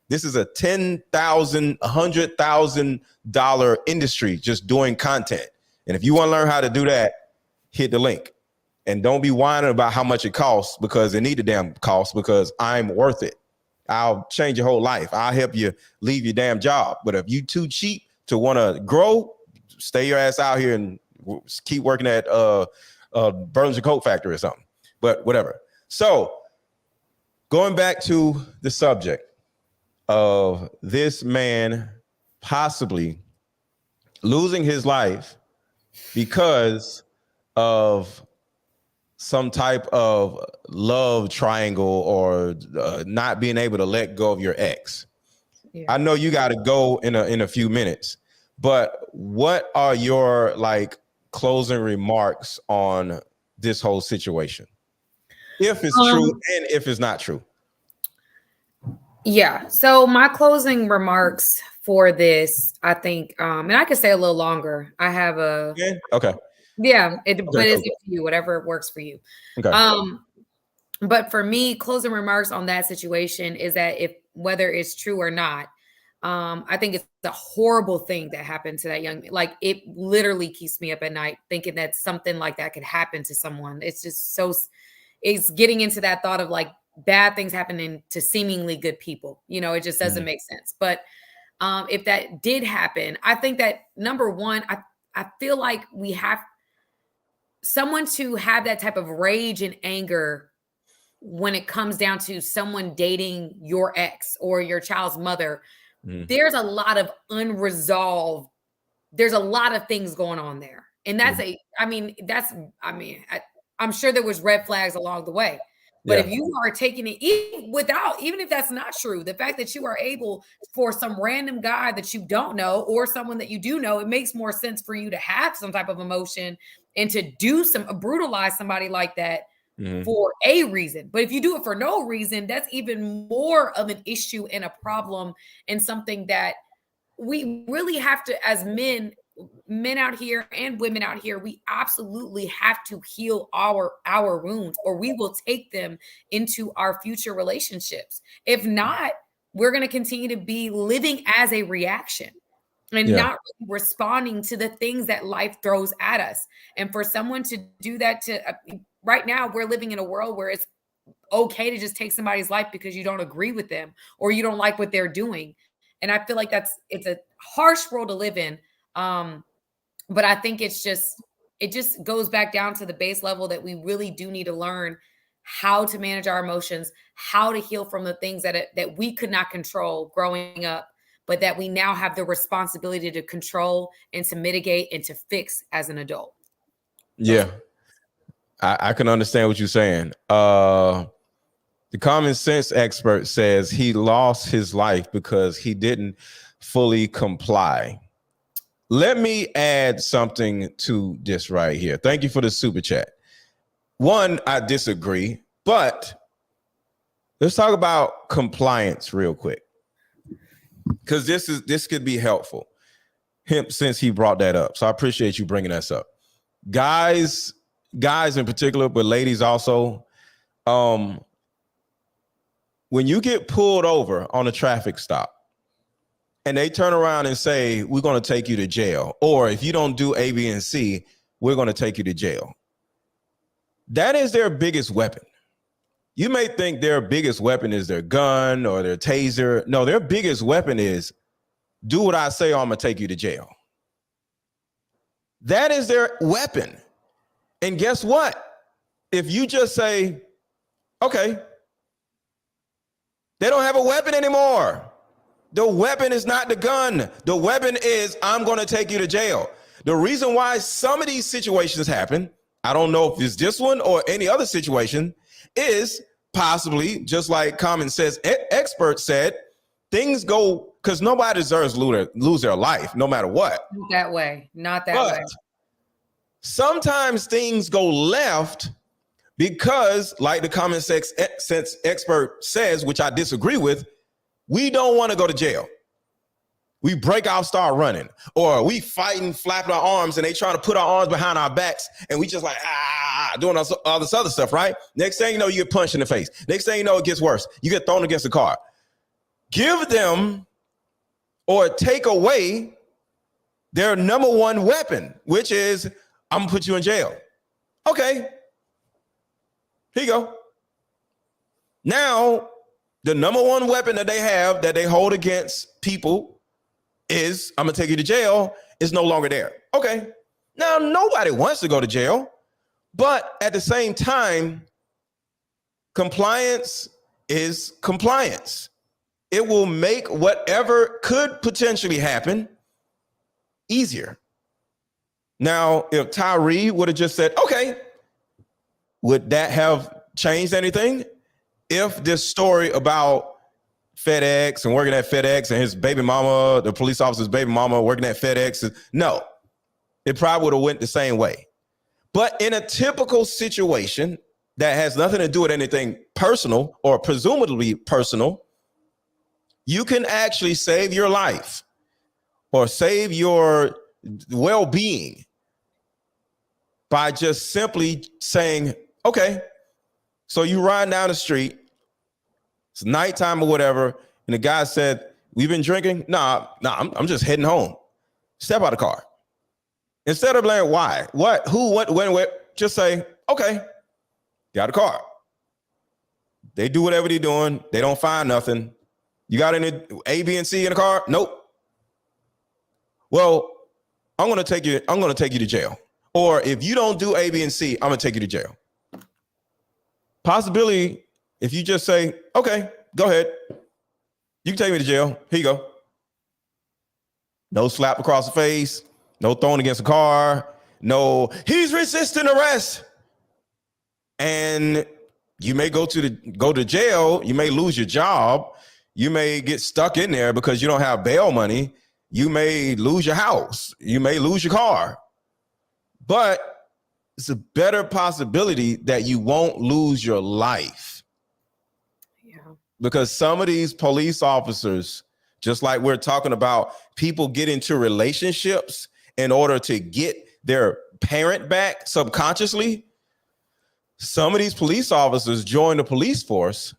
This is a $10,000, $100,000 industry just doing content. And if you want to learn how to do that, hit the link. And don't be whining about how much it costs, because it need a damn cost, because I'm worth it. I'll change your whole life. I'll help you leave your damn job. But if you too cheap to want to grow, stay your ass out here and keep working at Burlington Coat Factory or something. But whatever. So going back to the subject of this man possibly losing his life because of some type of love triangle or not being able to let go of your ex.
Yeah.
I know you got to go in a few minutes, but what are your like closing remarks on this whole situation? If it's true and if it's not true.
Yeah. So my closing remarks for this, I think, and I could stay a little longer. I have a
Yeah. Okay.
yeah, but
cool.
it's up to you, whatever works for you.
Okay.
But for me, closing remarks on that situation is that if whether it's true or not, I think it's a horrible thing that happened to that young. Like it literally keeps me up at night thinking that something like that could happen to someone. It's just so. It's getting into that thought of like bad things happening to seemingly good people. You know, it just doesn't make sense. But if that did happen, I think that number one, I feel like we have someone to have that type of rage and anger when it comes down to someone dating your ex or your child's mother. There's a lot of unresolved, there's a lot of things going on there. And that's I'm sure there was red flags along the way. But if you are taking it even if that's not true, the fact that you are able for some random guy that you don't know or someone that you do know, it makes more sense for you to have some type of emotion and to do brutalize somebody like that for a reason. But if you do it for no reason, that's even more of an issue and a problem and something that we really have to, as men out here and women out here, we absolutely have to heal our wounds, or we will take them into our future relationships. If not, we're going to continue to be living as a reaction and not really responding to the things that life throws at us. And for someone to do that right now, we're living in a world where it's okay to just take somebody's life because you don't agree with them or you don't like what they're doing. And I feel like it's a harsh world to live in. But I think it just goes back down to the base level that we really do need to learn how to manage our emotions, how to heal from the things that we could not control growing up, but that we now have the responsibility to control and to mitigate and to fix as an adult.
Yeah. I can understand what you're saying. The common sense expert says he lost his life because he didn't fully comply. Let me add something to this right here. Thank you for the super chat. One, I disagree, but let's talk about compliance real quick, because this could be helpful. Him, since he brought that up, so I appreciate you bringing this up. Guys in particular, but ladies also. When you get pulled over on a traffic stop, and they turn around and say, we're going to take you to jail, or if you don't do A, B, and C, we're going to take you to jail. That is their biggest weapon. You may think their biggest weapon is their gun or their taser. No, their biggest weapon is do what I say or I'm going to take you to jail. That is their weapon. And guess what? If you just say, okay, they don't have a weapon anymore. The weapon is not the gun. The weapon is, I'm going to take you to jail. The reason why some of these situations happen, I don't know if it's this one or any other situation, is possibly, just like common sense expert said, things go, because nobody deserves to lose their life, no matter what.
Not that way.
Sometimes things go left because, like the common sense expert says, which I disagree with, we don't want to go to jail. We break out, start running, or we fighting, flapping our arms, and they trying to put our arms behind our backs, and we just like, doing all this other stuff, right? Next thing you know, you get punched in the face. Next thing you know, it gets worse. You get thrown against the car. Give them or take away their number one weapon, which is, I'm going to put you in jail. Okay. Here you go. Now, the number one weapon that they have that they hold against people is, I'm going to take you to jail, is no longer there. Okay. Now, nobody wants to go to jail, but at the same time, compliance is compliance. It will make whatever could potentially happen easier. Now, if Tyree would have just said, okay, would that have changed anything? If this story about FedEx and working at FedEx and his baby mama, the police officer's baby mama working at FedEx, no, it probably would have went the same way. But in a typical situation that has nothing to do with anything personal or presumably personal, you can actually save your life or save your well-being by just simply saying, okay, so you ride down the street, it's nighttime or whatever, and the guy said, we've been drinking? Nah, I'm just heading home. Step out of the car. Instead of like, why, what, who, what, when, where, just say, okay, get out of the car. They do whatever they're doing. They don't find nothing. You got any A, B, and C in the car? Nope. Well, I'm going to take you to jail. Or if you don't do A, B, and C, I'm going to take you to jail. Possibility, if you just say, okay, go ahead. You can take me to jail. Here you go. No slap across the face. No throwing against the car. No, he's resisting arrest. And you may go to jail. You may lose your job. You may get stuck in there because you don't have bail money. You may lose your house. You may lose your car. But it's a better possibility that you won't lose your life.
Yeah. Because
some of these police officers, just like we're talking about, people get into relationships in order to get their parent back subconsciously. Some of these police officers join the police force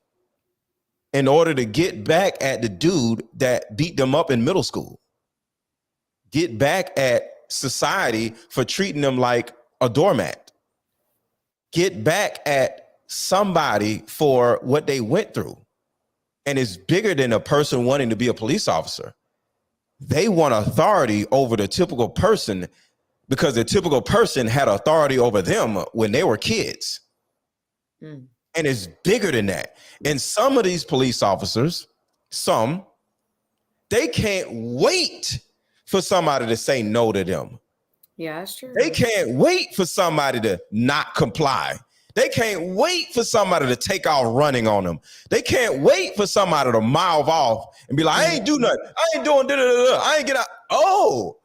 in order to get back at the dude that beat them up in middle school. Get back at society for treating them like a doormat. Get back at somebody for what they went through. And it's bigger than a person wanting to be a police officer. They want authority over the typical person because the typical person had authority over them when they were kids. And it's bigger than that. And some of these police officers, they can't wait for somebody to say no to them.
Yeah, that's true.
They can't wait for somebody to not comply. They can't wait for somebody to take off running on them. They can't wait for somebody to mouth off and be like, I ain't do nothing. I ain't doing da-da-da-da. I ain't get out. Oh,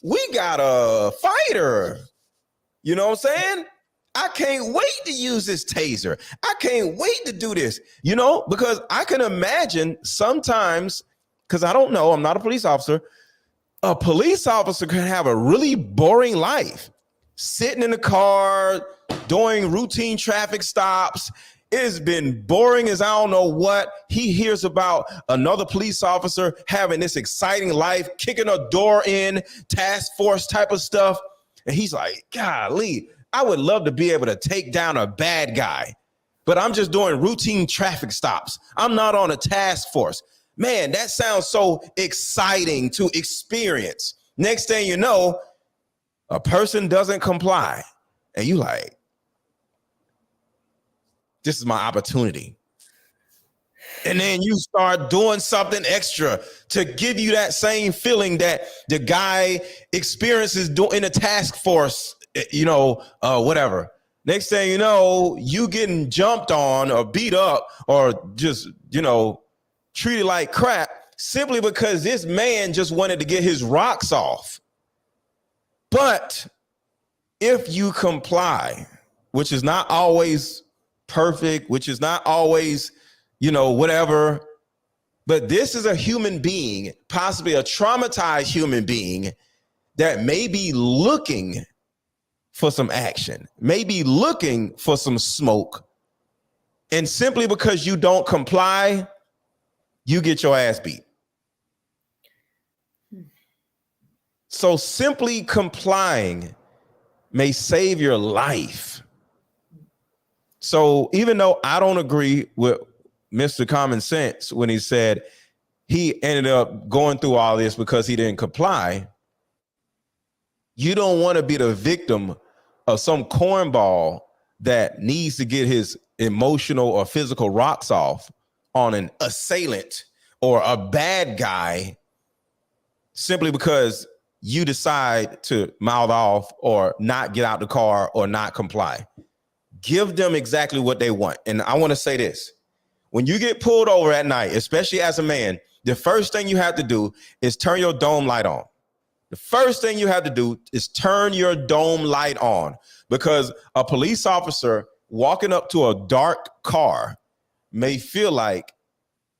we got a fighter. You know what I'm saying? I can't wait to use this taser. I can't wait to do this, because I can imagine sometimes, because I don't know, I'm not a police officer. A police officer can have a really boring life, sitting in the car, doing routine traffic stops. It has been boring as I don't know what. He hears about another police officer having this exciting life, kicking a door in, task force type of stuff. And he's like, golly, I would love to be able to take down a bad guy, but I'm just doing routine traffic stops. I'm not on a task force. Man, that sounds so exciting to experience. Next thing you know, a person doesn't comply. And you like, this is my opportunity. And then you start doing something extra to give you that same feeling that the guy experiences in a task force, whatever. Next thing you know, you getting jumped on or beat up or just, treated like crap simply because this man just wanted to get his rocks off. But if you comply, which is not always perfect, which is not always, whatever, but this is a human being, possibly a traumatized human being that may be looking for some action, may be looking for some smoke. And simply because you don't comply, you get your ass beat. So simply complying may save your life. So even though I don't agree with Mr. Common Sense when he said he ended up going through all this because he didn't comply, you don't want to be the victim of some cornball that needs to get his emotional or physical rocks off on an assailant or a bad guy simply because you decide to mouth off or not get out the car or not comply. Give them exactly what they want. And I want to say this. When you get pulled over at night, especially as a man, the first thing you have to do is turn your dome light on. The first thing you have to do is turn your dome light on, because a police officer walking up to a dark car may feel like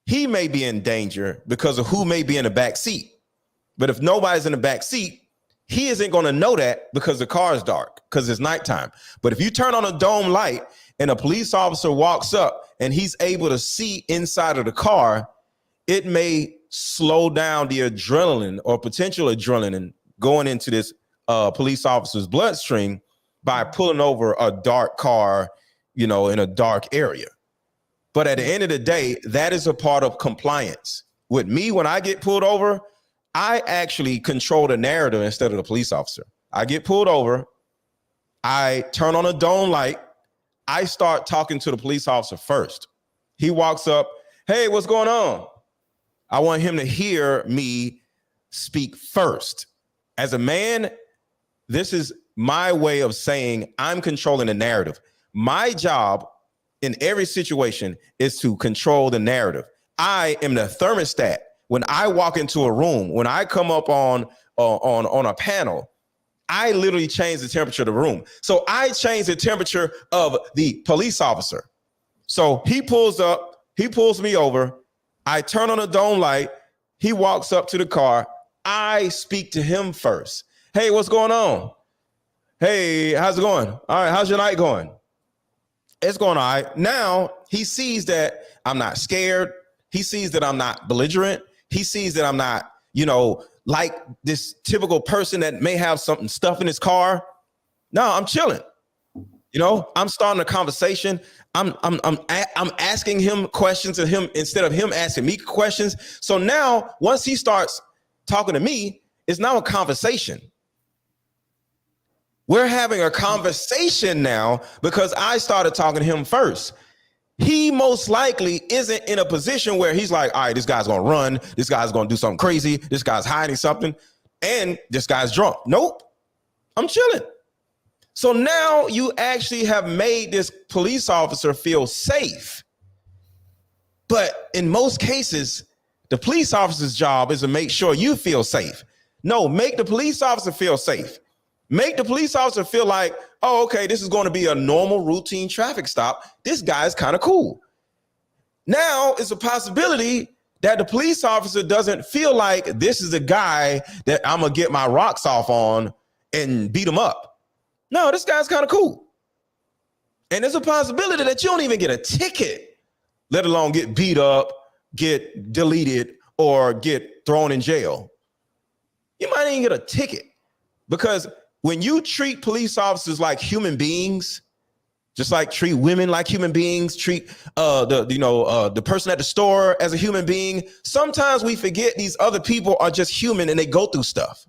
he may be in danger because of who may be in the back seat. But if nobody's in the back seat, he isn't going to know that because the car is dark, because it's nighttime. But if you turn on a dome light and a police officer walks up and he's able to see inside of the car, it may slow down the adrenaline or potential adrenaline going into this police officer's bloodstream by pulling over a dark car, in a dark area. But at the end of the day, that is a part of compliance. With me, when I get pulled over, I actually control the narrative instead of the police officer. I get pulled over, I turn on a dome light, I start talking to the police officer first. He walks up, hey, what's going on? I want him to hear me speak first. As a man, this is my way of saying I'm controlling the narrative. My job in every situation is to control the narrative. I am the thermostat. When I walk into a room, when I come up on a panel, I literally change the temperature of the room. So I change the temperature of the police officer. So he pulls up, he pulls me over. I turn on the dome light. He walks up to the car. I speak to him first. Hey, what's going on? Hey, how's it going? All right, how's your night going? It's going all right. Now he sees that I'm not scared. He sees that I'm not belligerent. He sees that I'm not, like this typical person that may have something stuff in his car. No, I'm chilling. I'm starting a conversation. I'm asking him questions and him instead of him asking me questions. So now once he starts talking to me, it's now a conversation. We're having a conversation now because I started talking to him first. He most likely isn't in a position where he's like, all right, this guy's going to run. This guy's going to do something crazy. This guy's hiding something. And this guy's drunk. Nope. I'm chilling. So now you actually have made this police officer feel safe. But in most cases, the police officer's job is to make sure you feel safe. No, make the police officer feel safe. Make the police officer feel like, oh, okay, this is going to be a normal routine traffic stop. This guy is kind of cool. Now it's a possibility that the police officer doesn't feel like this is a guy that I'm going to get my rocks off on and beat him up. No, this guy's kind of cool. And there's a possibility that you don't even get a ticket, let alone get beat up, get deleted, or get thrown in jail. You might even get a ticket, because when you treat police officers like human beings, just like treat women like human beings, treat the person at the store as a human being, sometimes we forget these other people are just human and they go through stuff.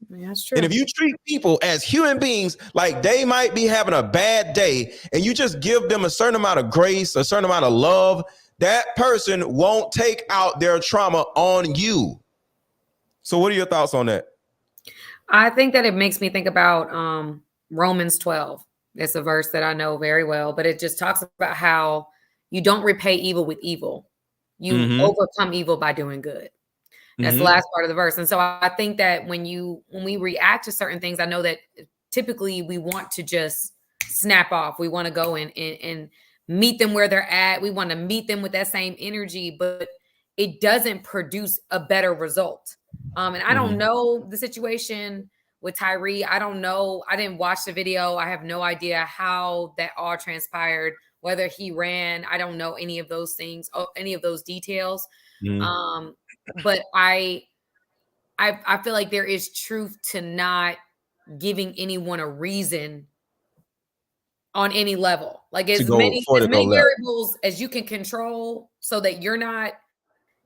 Yeah, that's true.
And if you treat people as human beings, like they might be having a bad day, and you just give them a certain amount of grace, a certain amount of love, that person won't take out their trauma on you. So what are your thoughts on that?
I think that it makes me think about Romans 12. It's a verse that I know very well, but it just talks about how you don't repay evil with evil. You overcome evil by doing good. That's the last part of the verse. And so I think that when we react to certain things, I know that typically we want to just snap off. We want to go and meet them where they're at. We want to meet them with that same energy, but it doesn't produce a better result. And I don't know the situation with Tyree. I don't know. I didn't watch the video. I have no idea how that all transpired, whether he ran. I don't know any of those things, any of those details. But I feel like there is truth to not giving anyone a reason on any level. Like as many variables as you can control so that you're not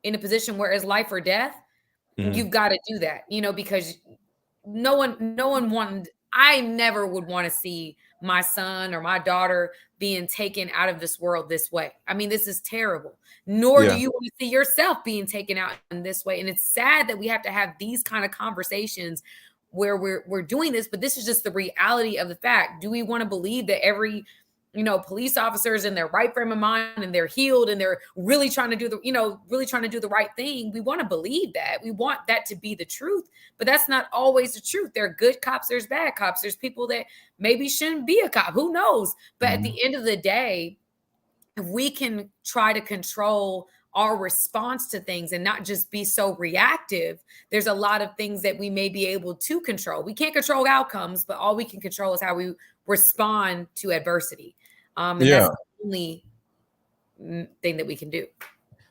in a position where it's life or death. You've got to do that, because no one wanted, I never would want to see my son or my daughter being taken out of this world this way. I mean, this is terrible. Nor do you want to see yourself being taken out in this way. And it's sad that we have to have these kind of conversations where we're doing this, but this is just the reality of the fact. Do we want to believe that every, police officers in their right frame of mind and they're healed and they're really trying to do the right thing? We want to believe that. We want that to be the truth, but that's not always the truth. There are good cops, there's bad cops, there's people that maybe shouldn't be a cop, who knows? But at the end of the day, if we can try to control our response to things and not just be so reactive, there's a lot of things that we may be able to control. We can't control outcomes, but all we can control is how we respond to adversity. And that's the only thing that we can do.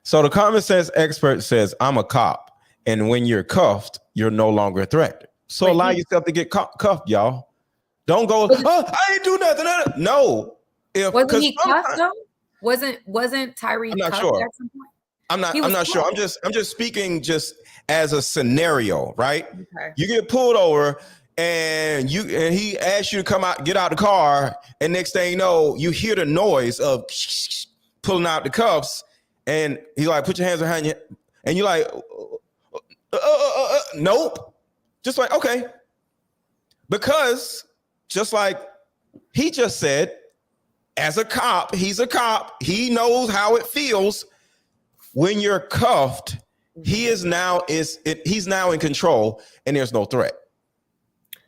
So the common sense expert says, I'm a cop. And when you're cuffed, you're no longer a threat. So allow yourself to get cuffed, y'all. Don't go, I ain't do nothing. No.
Wasn't he cuffed though? Wasn't Tyree
I'm not
cuffed
sure.
at some point?
I'm not sure. I'm just speaking just as a scenario, right?
Okay.
You get pulled over and he asks you to come out, get out the car, and next thing you know, you hear the noise of pulling out the cuffs, and he's like, put your hands behind you, and you're like, nope. Just like, okay. Because just like he just said, as a cop, he's a cop. He knows how it feels when you're cuffed. He's now in control, and there's no threat.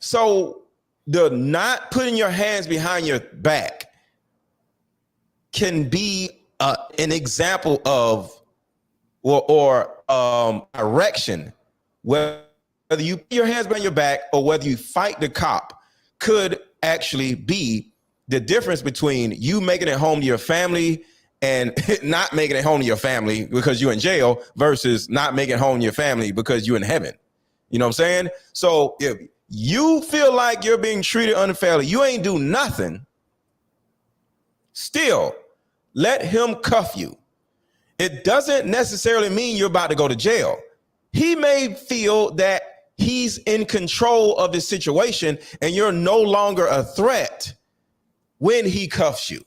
So the not putting your hands behind your back can be an example of or direction, whether you put your hands behind your back or whether you fight the cop could actually be the difference between you making it home to your family and not making it home to your family because you're in jail versus not making it home to your family because you're in heaven. You know what I'm saying? So if you feel like you're being treated unfairly, you ain't do nothing, still let him cuff you. It doesn't necessarily mean you're about to go to jail. He may feel that he's in control of the situation and you're no longer a threat when he cuffs you.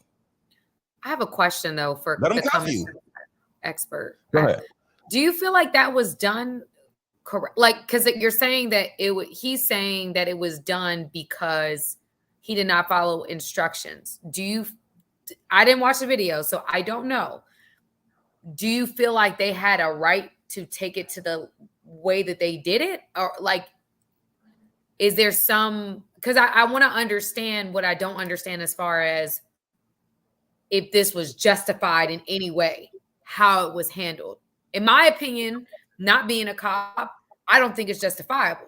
I have a question though for
Let him
the
cuff you.
expert.
Go ahead.
Do you feel like that was done correct? Like, because you're saying that he's saying that it was done because he did not follow instructions. I didn't watch the video, so I don't know. Do you feel like they had a right to take it to the way that they did it? Or like, is there some, because I want to understand what I don't understand as far as if this was justified in any way, how it was handled. In my opinion, not being a cop, I don't think it's justifiable,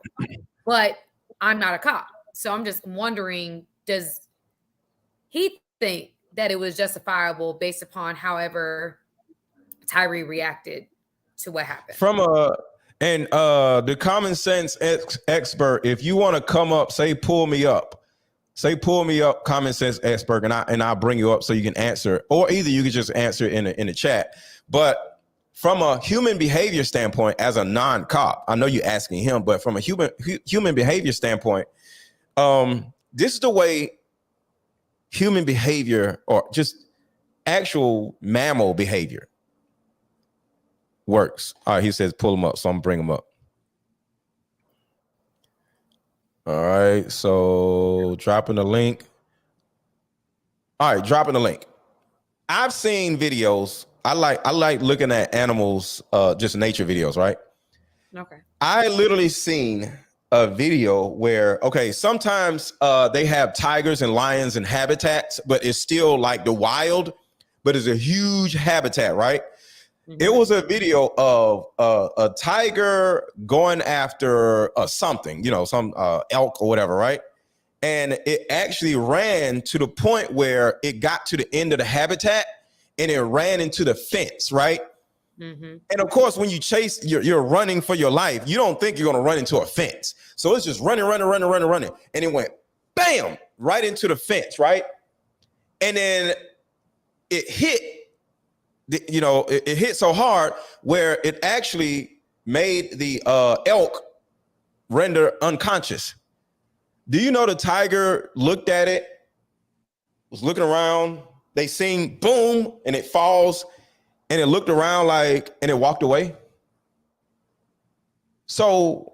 but I'm not a cop. So I'm just wondering, does he think that it was justifiable based upon however Tyree reacted to what happened?
The common sense expert, if you want to come up, say, pull me up, common sense expert, and I'll bring you up so you can answer, or either you can just answer it in the chat. But from a human behavior standpoint, as a non-cop, I know you're asking him, but from a human behavior standpoint, this is the way human behavior or just actual mammal behavior works. All right, he says pull him up, so I'm gonna bring him up. All right, so dropping the link. All right, dropping the link. I've seen videos. I like looking at animals, just nature videos, right?
Okay.
I literally seen a video where, okay, sometimes they have tigers and lions in habitats, but it's still like the wild, but it's a huge habitat, right? Mm-hmm. It was a video of a tiger going after something, some elk or whatever, right? And it actually ran to the point where it got to the end of the habitat and it ran into the fence, right? Mm-hmm. And of course, when you chase, you're running for your life. You don't think you're going to run into a fence. So it's just running. And it went bam, right into the fence, right? And then it hit, it hit so hard where it actually made the elk render unconscious. Do you know the tiger looked at it was looking around. They seen boom, and it falls, and it looked around like, and it walked away. So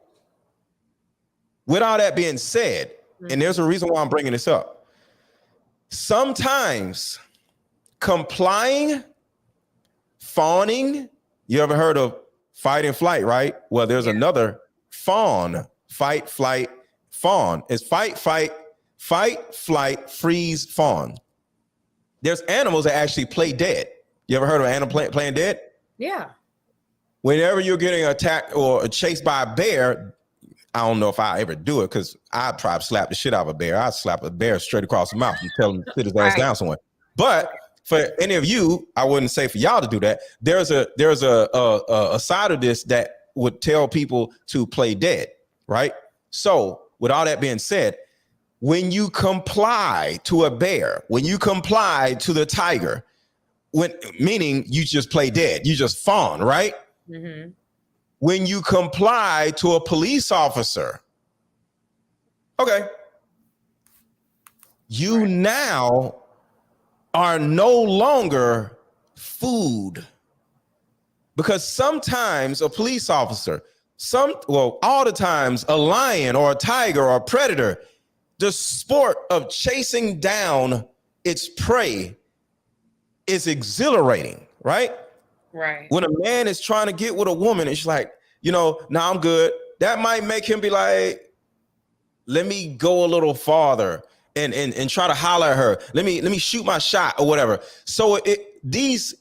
with all that being said, and there's a reason why I'm bringing this up. Sometimes complying, fawning, you ever heard of fight and flight, right? Well, there's another fawn, fight, flight, fawn. It's fight, flight, freeze, fawn. There's animals that actually play dead. You ever heard of an animal playing dead?
Yeah.
Whenever you're getting attacked or chased by a bear, I don't know if I ever do it because I'd probably slap the shit out of a bear. I'd slap a bear straight across the mouth and tell him to sit his ass down somewhere. But for any of you, I wouldn't say for y'all to do that. There's a side of this that would tell people to play dead, right? So with all that being said, when you comply to a bear, when you comply to the tiger, meaning you just play dead, you just fawn, right? Mm-hmm. When you comply to a police officer, okay, you now are no longer food. Because sometimes a police officer, all the times a lion or a tiger or a predator, the sport of chasing down its prey is exhilarating, right?
Right.
When a man is trying to get with a woman, it's like, nah, I'm good. That might make him be like, let me go a little farther and try to holler at her. Let me shoot my shot or whatever. So these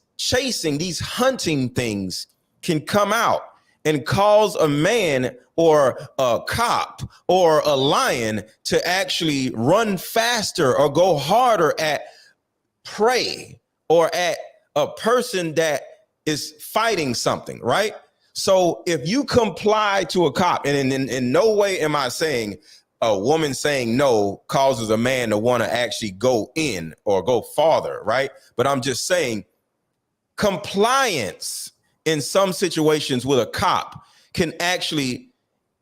hunting things can come out and cause a man or a cop or a lion to actually run faster or go harder at prey or at a person that is fighting something, right? So if you comply to a cop, and in no way am I saying a woman saying no causes a man to want to actually go in or go farther, right? But I'm just saying compliance in some situations with a cop can actually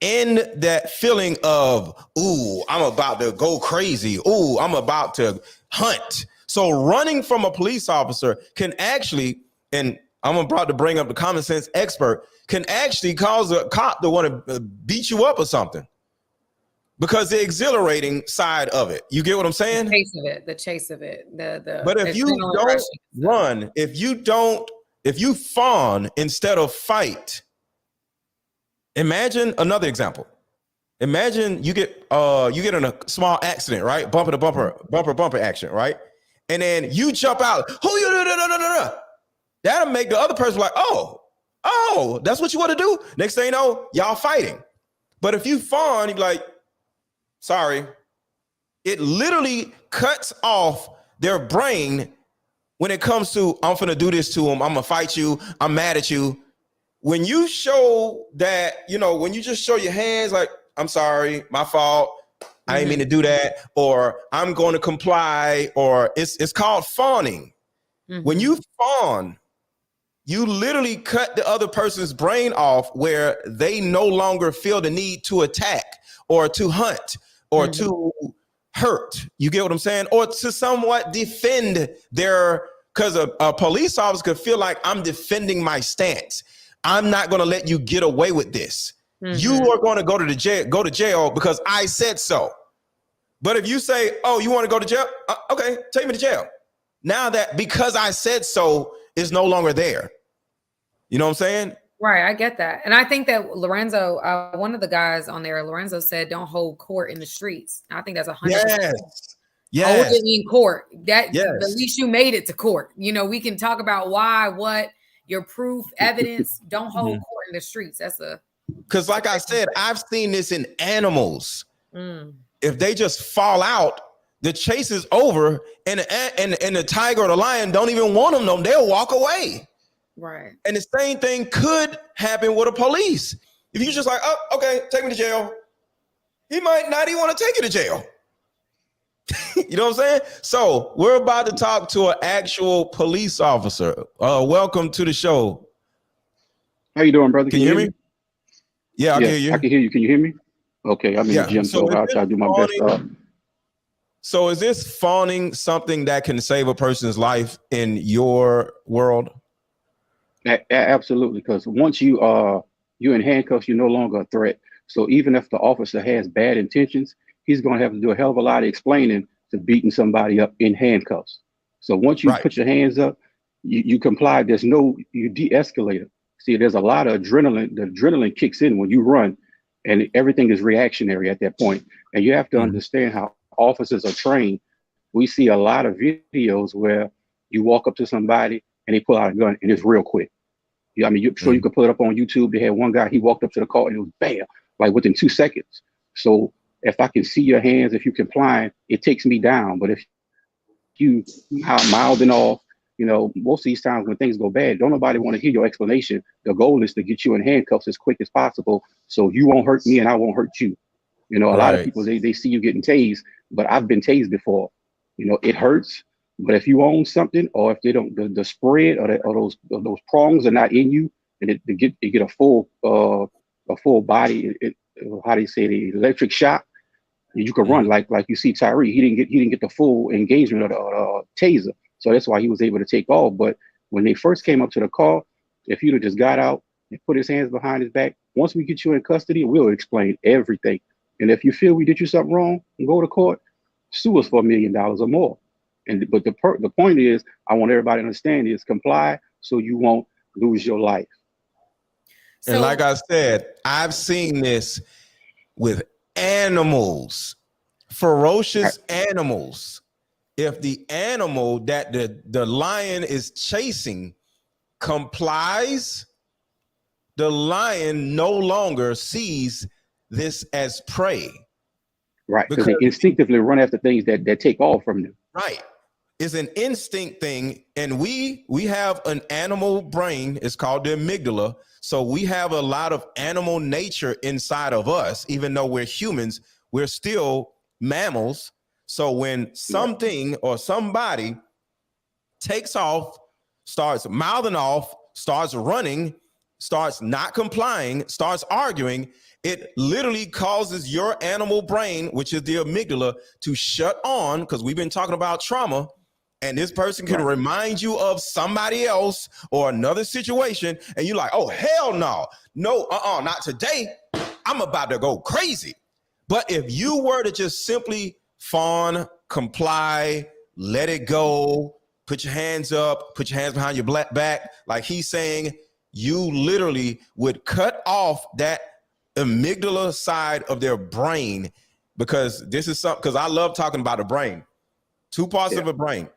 end that feeling of, ooh, I'm about to go crazy. Ooh, I'm about to hunt. So running from a police officer can actually, and I'm about to bring up the common sense expert, can actually cause a cop to want to beat you up or something because the exhilarating side of it. You get what I'm saying?
The chase of it.
But if you don't run, if you fawn instead of fight, imagine another example. Imagine you get in a small accident, right? Bumper to bumper action, right? And then you jump out. That'll make the other person like, oh, that's what you want to do? Next thing you know, y'all fighting. But if you fawn, you're like, sorry. It literally cuts off their brain when it comes to, I'm finna do this to them. I'm gonna fight you. I'm mad at you. When you show that, when you just show your hands like, I'm sorry, my fault. I didn't mean to do that. Or I'm going to comply. Or it's called fawning. Mm-hmm. When you fawn, you literally cut the other person's brain off where they no longer feel the need to attack or to hunt or to hurt. You get what I'm saying? Or to somewhat defend because a police officer could feel like I'm defending my stance. I'm not going to let you get away with this. Mm-hmm. You are going to go to jail because I said so. But if you say, oh, you want to go to jail? Okay, take me to jail. Now that because I said so is no longer there. You know what I'm saying?
Right, I get that. And I think that Lorenzo, one of the guys on there, Lorenzo said, don't hold court in the streets. I think that's 100%.
Yes.
Hold it in court. At least you made it to court. We can talk about why, what, your proof, evidence. Don't hold court in the streets.
Because like I said, I've seen this in animals. If they just fall out, the chase is over, and the tiger or the lion don't even want them. No, they'll walk away.
Right. And
the same thing could happen with a police. If you just like, oh, okay, take me to jail. He might not even want to take you to jail. You know what I'm saying? So we're about to talk to an actual police officer. Welcome to the show.
How you doing, brother?
Can you hear me? Yeah, I can hear you.
I can hear you. Can you hear me? Okay, I'm in the gym, so I'll try to do my best.
So is this fawning something that can save a person's life in your world?
Absolutely, because once you're in handcuffs, you're no longer a threat. So even if the officer has bad intentions, he's going to have to do a hell of a lot of explaining to beating somebody up in handcuffs. So once you
Right.
put your hands up, you comply. You de-escalate it. See, there's a lot of adrenaline. The adrenaline kicks in when you run, and everything is reactionary at that point. And you have to understand how officers are trained. We see a lot of videos where you walk up to somebody and they pull out a gun and it's real quick. I mean, you could pull it up on YouTube. They had one guy, he walked up to the car and it was bam, like within 2 seconds. So if I can see your hands, if you comply, it takes me down. But if you mouthing off, most of these times when things go bad, don't nobody want to hear your explanation. The goal is to get you in handcuffs as quick as possible so you won't hurt me and I won't hurt you. A lot of people, they see you getting tased, but I've been tased before. It hurts. But if you own something, or if they don't, the spread or those prongs are not in you, and they get a full body, how do you say, the electric shock, you can run like you see Tyree. He didn't get the full engagement of the taser, so that's why he was able to take off. But when they first came up to the car, if he'd have just got out and put his hands behind his back, once we get you in custody, we'll explain everything. And if you feel we did you something wrong, go to court, sue us for $1 million or more. But the point is, I want everybody to understand is comply so you won't lose your life.
And like I said, I've seen this with animals, ferocious animals. If the animal that the lion is chasing complies, the lion no longer sees this as prey.
Right, because they instinctively run after things that take off from them.
Right. It's an instinct thing. And we have an animal brain. It's called the amygdala. So we have a lot of animal nature inside of us. Even though we're humans, we're still mammals. So when something or somebody takes off, starts mouthing off, starts running, starts not complying, starts arguing, it literally causes your animal brain, which is the amygdala, to shut on, because we've been talking about trauma, and this person can remind you of somebody else or another situation, and you're like, oh, hell no, not today. I'm about to go crazy. But if you were to just simply fawn, comply, let it go, put your hands up, put your hands behind your back, like he's saying, you literally would cut off that amygdala side of their brain, because this is something, because I love talking about the brain. Two parts of the brain.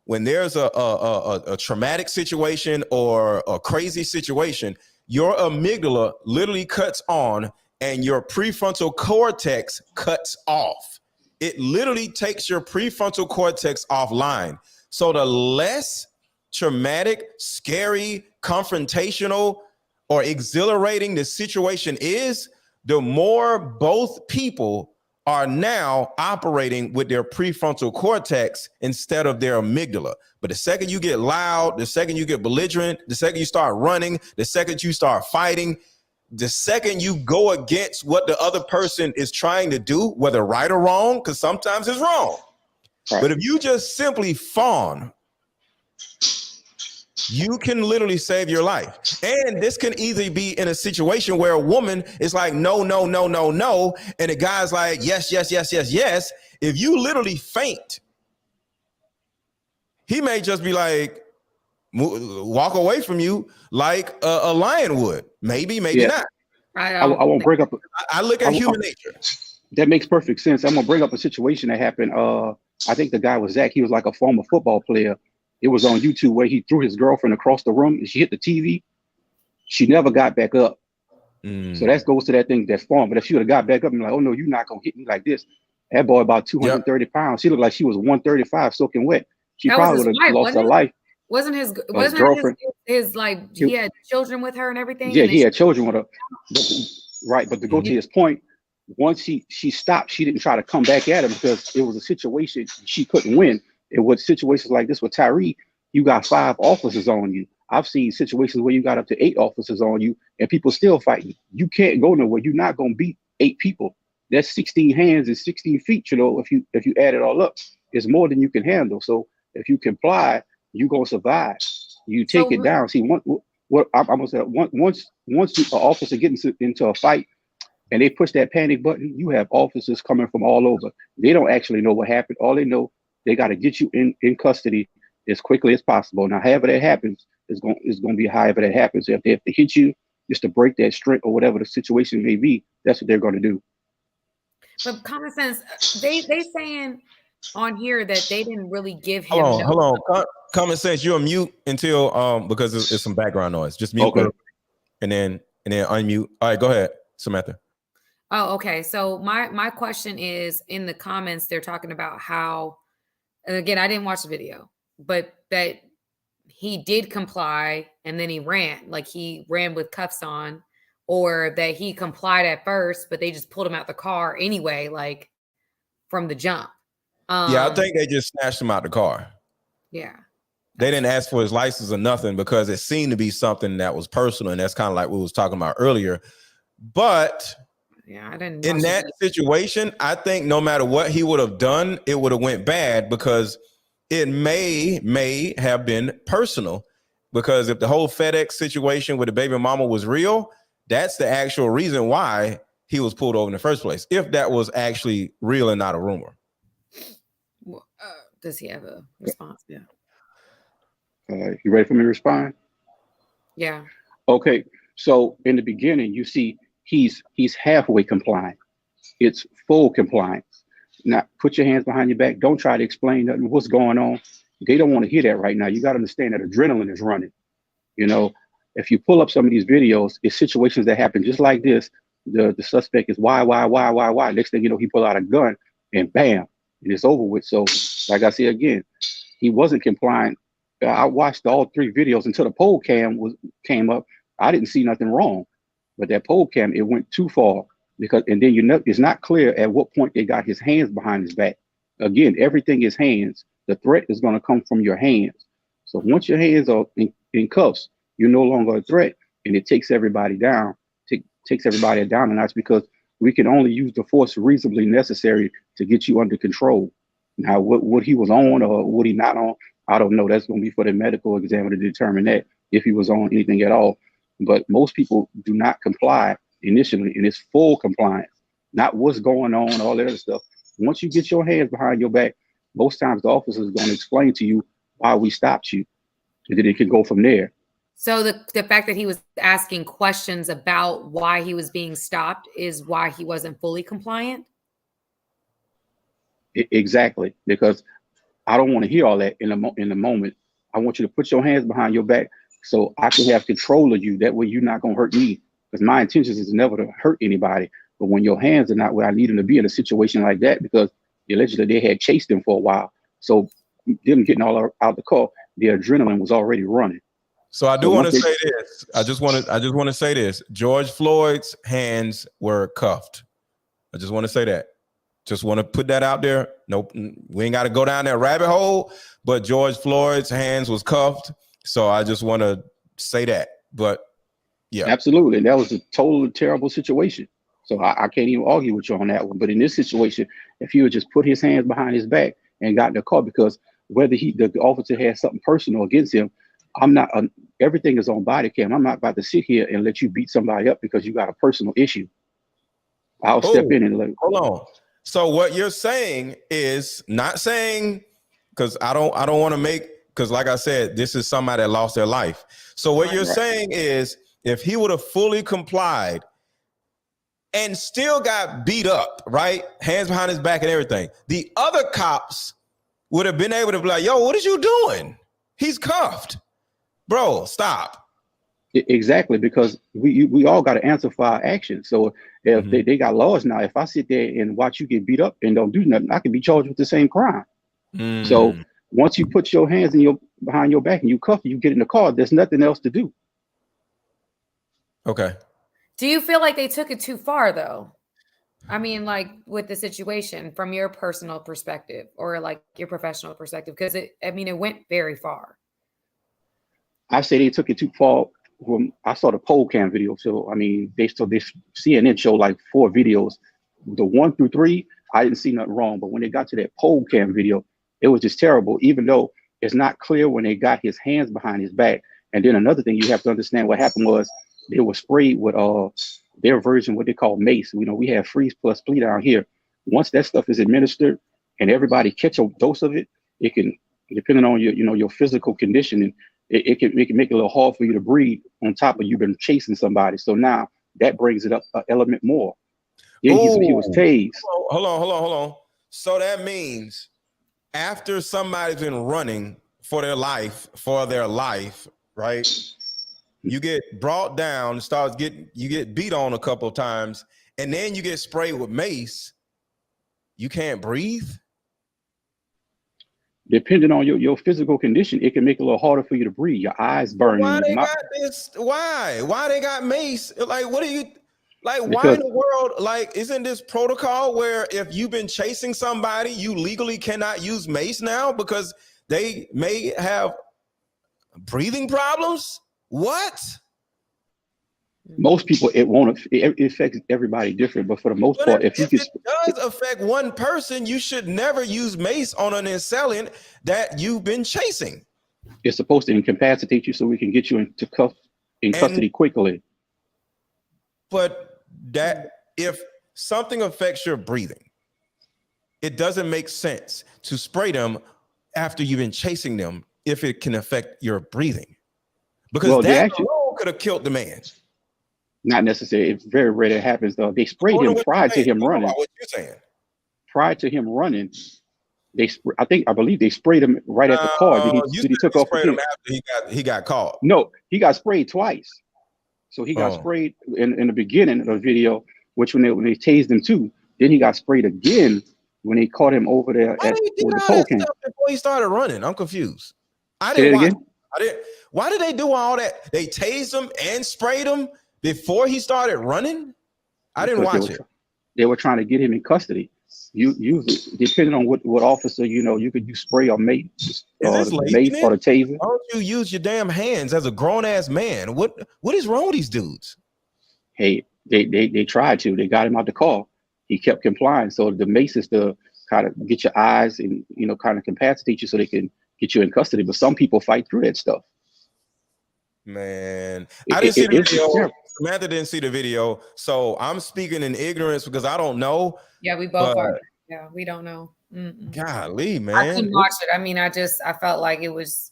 When there's a traumatic situation or a crazy situation, your amygdala literally cuts on and your prefrontal cortex cuts off. It literally takes your prefrontal cortex offline. So the less traumatic, scary, confrontational, or exhilarating the situation is, the more both people are now operating with their prefrontal cortex instead of their amygdala. But the second you get loud, the second you get belligerent, the second you start running, the second you start fighting, the second you go against what the other person is trying to do, whether right or wrong, because sometimes it's wrong. Right. But if you just simply fawn, you can literally save your life. And this can either be in a situation where a woman is like, no, no, no, no, no. And the guy's like, yes, yes, yes, yes, yes. If you literally faint, he may just be like, walk away from you like a lion would. Maybe not.
I won't bring up.
I look at human nature.
That makes perfect sense. I'm going to bring up a situation that happened. I think the guy was Zach. He was like a former football player. It was on YouTube where he threw his girlfriend across the room and she hit the TV. She never got back up. So that goes to that thing, that's fun. But if she would have got back up and like, oh no, you're not going to hit me like this. That boy about 230 pounds. She looked like she was 135 soaking wet. She probably would have lost her life.
Wasn't his girlfriend? His like, he had children with her and everything?
Yeah, he had children with her. But to go to his point, once she stopped, she didn't try to come back at him because it was a situation she couldn't win. And with situations like this with Tyree, you got 5 officers on you. I've seen situations where you got up to 8 officers on you and people still fighting. You can't go nowhere. You're not going to beat 8 people. that's 16 hands and 16 feet. You know, if you add it all up, it's more than you can handle. So if you comply, you're gonna survive. You take it down. See, what I'm gonna say, once an officer gets into a fight and they push that panic button, you have officers coming from all over. They don't actually know what happened. All they know, they got to get you in custody as quickly as possible. Now, however that happens, is going to be however that happens. If they have to hit you just to break that strength or whatever the situation may be, that's what they're going to do.
But common sense, they saying on here that they didn't really give him.
Hold on. Common sense, you're mute until because it's some background noise. Just mute,
okay,
and then unmute. All right, go ahead, Samantha.
Oh, okay. So my question is, in the comments, they're talking about how, and again, I didn't watch the video, but that he did comply and then he ran, like he ran with cuffs on, or that he complied at first, but they just pulled him out the car anyway, like from the jump.
Yeah, I think they just snatched him out the car.
Yeah.
They didn't ask for his license or nothing because it seemed to be something that was personal. And that's kind of like we was talking about earlier. But
yeah, I didn't.
In that situation, I think no matter what he would have done, it would have went bad because it may have been personal. Because if the whole FedEx situation with the baby mama was real, that's the actual reason why he was pulled over in the first place. If that was actually real and not a rumor.
Does he have a response? Yeah.
You ready for me to respond?
Yeah.
Okay. So in the beginning, you see he's halfway compliant. It's full compliance. Now, put your hands behind your back. Don't try to explain nothing. What's going on? They don't want to hear that right now. You got to understand that adrenaline is running. You know, if you pull up some of these videos, it's situations that happen just like this. The suspect is why? Next thing you know, he pull out a gun and bam, and it's over with. So, like I said again, he wasn't compliant. I watched all 3 videos until the poll cam came up. I didn't see nothing wrong, but that poll cam, it went too far because, and then it's not clear at what point they got his hands behind his back. Again, everything is hands. The threat is going to come from your hands. So once your hands are in cuffs, you're no longer a threat, and it takes everybody down. Takes everybody down, and that's because we can only use the force reasonably necessary to get you under control. Now, what he was on or what he not on, I don't know. That's going to be for the medical examiner to determine that, if he was on anything at all. But most people do not comply initially, and it's full compliance, not what's going on, all that other stuff. Once you get your hands behind your back, most times the officer is going to explain to you why we stopped you, and then it can go from there.
So the fact that he was asking questions about why he was being stopped is why he wasn't fully compliant?
Exactly, because I don't want to hear all that in the moment. I want you to put your hands behind your back so I can have control of you. That way you're not going to hurt me, because my intentions is never to hurt anybody. But when your hands are not where I need them to be in a situation like that, because allegedly they had chased him for a while. So them getting all out the car, the adrenaline was already running.
So I do want to say this. I just want to say this. George Floyd's hands were cuffed. I just want to say that. Just want to put that out there. Nope, we ain't got to go down that rabbit hole, but George Floyd's hands was cuffed. So I just want to say that. But yeah.
Absolutely. That was a totally terrible situation. So I can't even argue with you on that one. But in this situation, if he would just put his hands behind his back and got in the car, because whether the officer had something personal against him, I'm not, everything is on body cam. I'm not about to sit here and let you beat somebody up because you got a personal issue. I'll step in and let.
Hold on. So what you're saying is not saying, because I don't want to make, because like I said, this is somebody that lost their life. So what you're saying is, if he would have fully complied and still got beat up, right? Hands behind his back and everything, the other cops would have been able to be like, yo, what is you doing? He's cuffed. Bro, stop.
Exactly, because we all got to answer for our actions. So if they got laws now, if I sit there and watch you get beat up and don't do nothing, I can be charged with the same crime. So once you put your hands behind your back and you cuff, you get in the car, there's nothing else to do.
Okay.
Do you feel like they took it too far though? I mean, like with the situation from your personal perspective or like your professional perspective, because it went very far.
I say they took it too far. When I saw the poll cam video, so I mean, they CNN showed like 4 videos. the 1 through 3, I didn't see nothing wrong. But when they got to that pole cam video, it was just terrible, even though it's not clear when they got his hands behind his back. And then another thing you have to understand, what happened was they were sprayed with their version, what they call mace. You know, we have freeze plus plea down here. Once that stuff is administered and everybody catch a dose of it, it can, depending on your physical conditioning, it can make it a little hard for you to breathe on top of you been chasing somebody. So now that brings it up an element more. Then he was tased.
Hold on. So that means after somebody's been running for their life, right? You get brought down, you get beat on a couple of times, and then you get sprayed with mace. You can't breathe.
Depending on your physical condition, it can make it a little harder for you to breathe. Your eyes burning.
Why they got this? Why they got mace? Like, what are you like? Why in the world? Like, isn't this protocol where if you've been chasing somebody, you legally cannot use mace now because they may have breathing problems? What?
Most people, it affects everybody different, but for the most part, if it
does affect one person, you should never use mace on an assailant that you've been chasing.
It's supposed to incapacitate you so we can get you in custody quickly.
But that if something affects your breathing, it doesn't make sense to spray them after you've been chasing them if it can affect your breathing. Because that alone could have killed the man.
Not necessarily. It's very rare that happens, though. They sprayed him prior to him running.
What you're saying?
Prior to him running, I believe they sprayed him right at the car. Did he took off
him after he got caught?
No, he got sprayed twice. So he got sprayed in the beginning of the video, which when they tased him too. Then he got sprayed again when they caught him over there
at the pole camp before he started running. I'm confused. I didn't watch. Why did they do all that? They tased him and sprayed him before he started running? I didn't watch it.
They were trying to get him in custody. You depending on what officer, you could use spray or mace, or the taser.
Why don't you use your damn hands as a grown ass man? What is wrong with these dudes?
Hey, they tried to. They got him out the car. He kept complying. So the mace is to kind of get your eyes and kind of incapacitate you so they can get you in custody. But some people fight through that stuff.
Man, I didn't see the video. Samantha didn't see the video, so I'm speaking in ignorance because I don't know.
Yeah, we both are. Yeah, we don't know.
Golly, man,
I couldn't watch it. I mean, I felt like it was.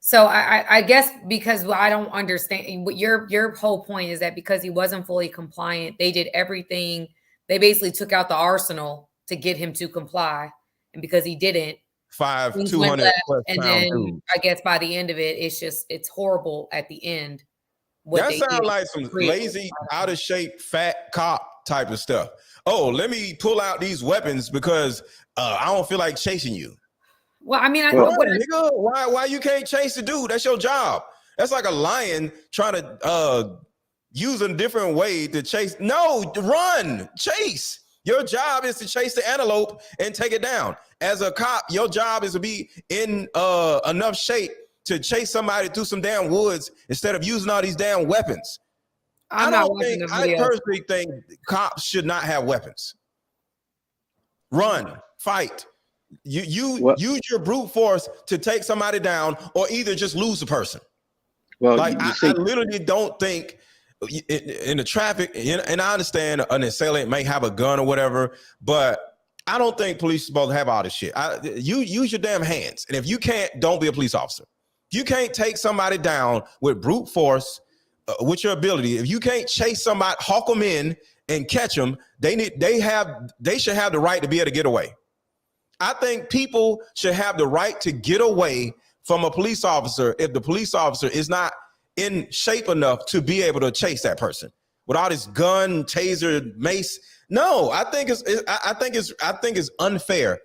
So I guess because I don't understand what your whole point is that because he wasn't fully compliant, they did everything. They basically took out the arsenal to get him to comply, and because he didn't.
200 plus
and then dudes. I guess by the end of it, it's horrible at the end.
That sounds like some lazy, out of shape, fat cop type of stuff. Oh, let me pull out these weapons because I don't feel like chasing you.
Well, I mean,
nigga, why you can't chase the dude? That's your job. That's like a lion trying to use a different way to chase. No, run, chase. Your job is to chase the antelope and take it down. As a cop, your job is to be in enough shape to chase somebody through some damn woods instead of using all these damn weapons. I personally think cops should not have weapons. Run, fight. You use your brute force to take somebody down or either just lose a person. Well, I literally don't think in the traffic, and I understand an assailant may have a gun or whatever, but I don't think police are supposed to have all this shit. You use your damn hands. And if you can't, don't be a police officer. If you can't take somebody down with brute force, with your ability, if you can't chase somebody, hawk them in and catch them, they should have the right to be able to get away. I think people should have the right to get away from a police officer if the police officer is not in shape enough to be able to chase that person with all this gun, taser, mace. No, I think it's unfair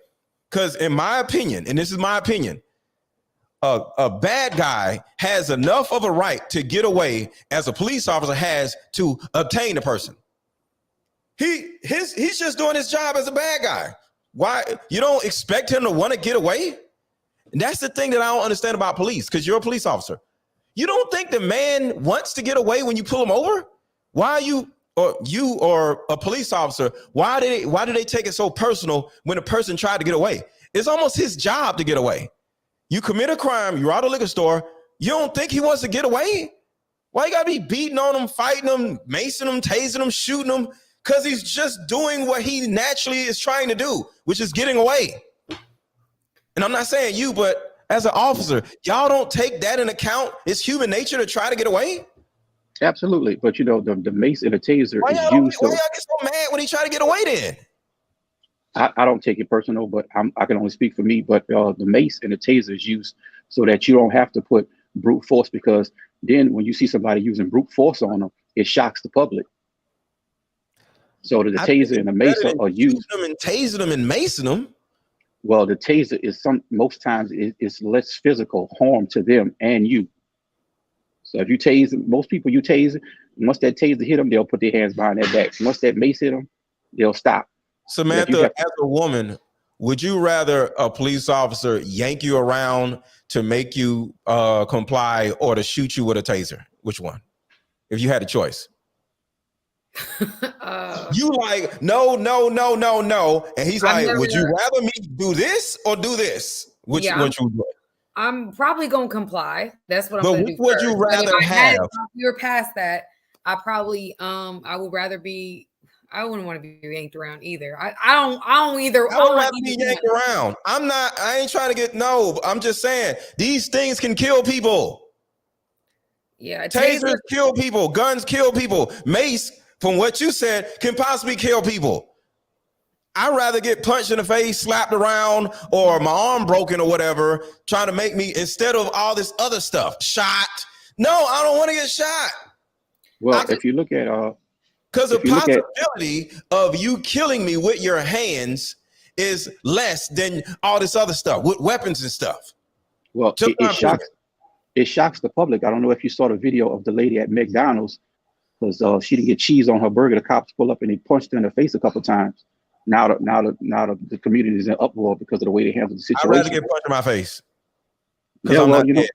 because in my opinion, and this is my opinion, a bad guy has enough of a right to get away as a police officer has to obtain a person. He's just doing his job as a bad guy. Why you don't expect him to want to get away? And that's the thing that I don't understand about police, because you're a police officer. You don't think the man wants to get away when you pull him over? Why are you or you or a police officer, why do they take it so personal when a person tried to get away? It's almost his job to get away. You commit a crime, you're out of a liquor store, you don't think he wants to get away? Why you gotta be beating on him, fighting him, macing him, tasing him, shooting him? Because he's just doing what he naturally is trying to do, which is getting away. And I'm not saying you, but as an officer, y'all don't take that into account. It's human nature to try to get away.
Absolutely, but you know the mace and the taser
Why
is
y'all
used.
get so mad when he try to get away then?
I don't take it personal, but I can only speak for me. But the mace and the taser is used so that you don't have to put brute force, because then when you see somebody using brute force on them, it shocks the public. So the taser and the mace are used.
Them and tasing them and macing them.
Well, the taser is most times it's less physical harm to them and you. So if you tase, most people you tase, once that taser hit them, they'll put their hands behind their back. Once that mace hit them, they'll stop.
Samantha, as a woman, would you rather a police officer yank you around to make you comply or to shoot you with a taser? Which one? If you had a choice. You like, no. And he's would you rather me do this or do this? Which you would do?
I'm probably going to comply. That's what I'm going to do.
What would you rather have?
If you're past that, I probably, I would rather be, I wouldn't want to be yanked around either. I don't either.
I don't rather be yanked around. I ain't trying to get, I'm just saying these things can kill people.
Yeah.
Tasers kill people. Guns kill people. Mace, from what you said, can possibly kill people. I'd rather get punched in the face, slapped around, or my arm broken or whatever, trying to make me, instead of all this other stuff, shot. No, I don't want to get shot.
Well, if you look at
because the possibility of you killing me with your hands is less than all this other stuff with weapons and stuff.
Well, it shocks the public. I don't know if you saw the video of the lady at McDonald's, because she didn't get cheese on her burger. The cops pull up and they punched her in the face a couple of times. Now the community is in uproar because of the way they handle the situation.
I'd rather get punched in my face.
Yeah, well, you know,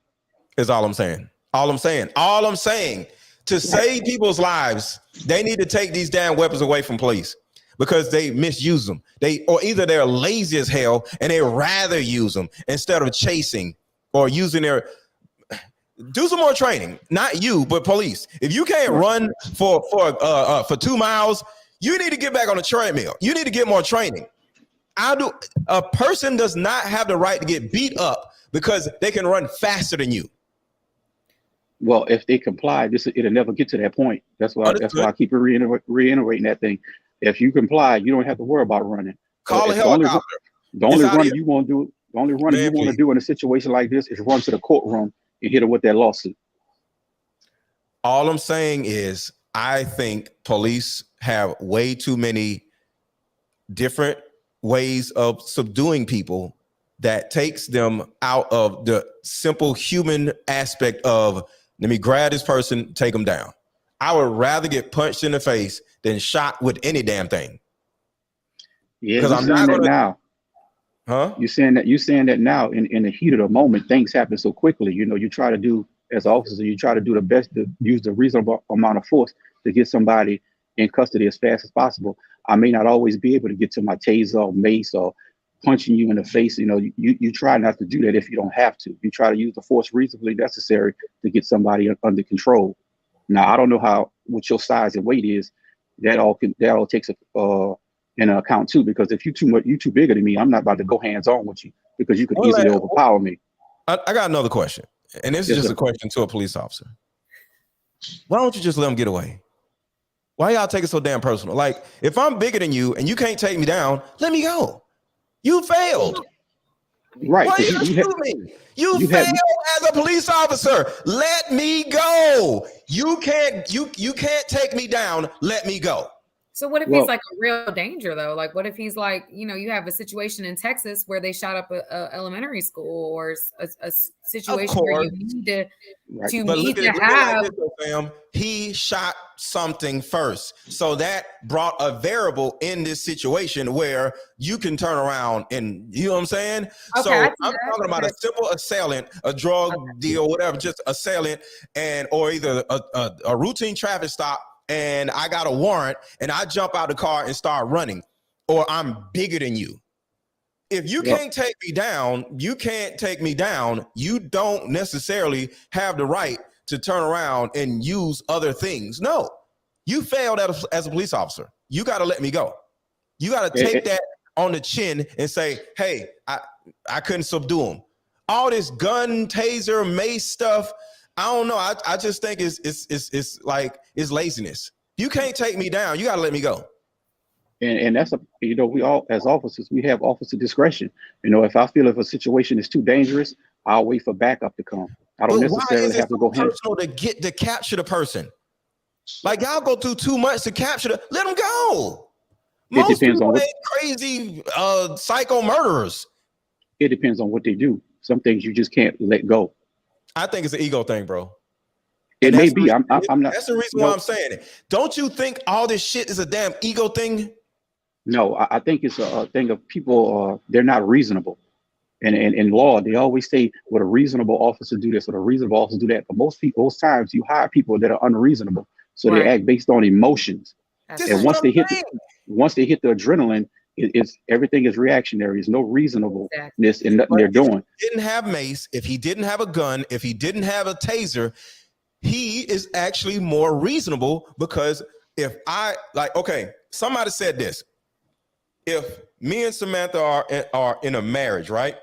is all I'm saying. All I'm saying. To save people's lives, they need to take these damn weapons away from police because they misuse them. Either they're lazy as hell and they rather use them instead of chasing or using their. Do some more training. Not you, but police. If you can't run for 2 miles, you need to get back on the treadmill. You need to get more training. A person does not have the right to get beat up because they can run faster than you.
Well, if they comply, it'll never get to that point. That's why I keep reiterating that thing. If you comply, you don't have to worry about running.
Call a helicopter.
The only running you want to do in a situation like this is run to the courtroom and hit them with that lawsuit.
All I'm saying is I think police have way too many different ways of subduing people that takes them out of the simple human aspect of, let me grab this person, take them down. I would rather get punched in the face than shot with any damn thing.
Yeah, because I'm not gonna now. Huh? You're saying that now in the heat of the moment, things happen so quickly. You know, you try to do, as officers, you try to do the best to use the reasonable amount of force to get somebody in custody as fast as possible. I may not always be able to get to my taser or mace or punching you in the face. You know, you try not to do that if you don't have to. You try to use the force reasonably necessary to get somebody under control. Now, I don't know what your size and weight is. That all takes in account too, because if you too bigger than me, I'm not about to go hands on with you because you could easily overpower me.
I got another question, and this is just a question to a police officer. Why don't you just let them get away? Why y'all take it so damn personal? Like, if I'm bigger than you and you can't take me down, let me go. You failed.
Right.
Why you shoot me? You failed as a police officer. Let me go. You can't take me down. Let me go.
So what if he's like a real danger though? Like what if he's like, you know, you have a situation in Texas where they shot up a elementary school or a situation where you need to have.
He shot something first. So that brought a variable in this situation where you can turn around and, you know what I'm saying? Okay, so I'm talking about a simple assailant, a drug deal, whatever, just assailant or either a routine traffic stop and I got a warrant and I jump out the car and start running, or I'm bigger than you. If you can't take me down, you can't take me down. You don't necessarily have the right to turn around and use other things. No, you failed as a police officer. You got to let me go. You got to take that on the chin and say, hey, I couldn't subdue him. All this gun, taser, mace stuff, I don't know. I just think it's laziness. You can't take me down. You got to let me go.
And that's we all, as officers, we have officer discretion. If I feel if a situation is too dangerous, I'll wait for backup to come. I don't necessarily have to go
personal to capture the person. Like, y'all go through too much to capture let them go. Most people ain't crazy psycho murderers.
It depends on what they do. Some things you just can't let go.
I think it's an ego thing, bro.
It may be. I'm not.
That's the reason why I'm saying it. Don't you think all this shit is a damn ego thing?
No, I think it's a thing of people. They're not reasonable, and in law they always say, "Would a reasonable officer do this? Would a reasonable officer do that?" But most times you hire people that are unreasonable, so they act based on emotions. And once they hit the adrenaline, it's everything is reactionary. There's no reasonableness in nothing they're doing.
If he didn't have mace, if he didn't have a gun, if he didn't have a taser, he is actually more reasonable, because somebody said this. If me and Samantha are in a marriage, right?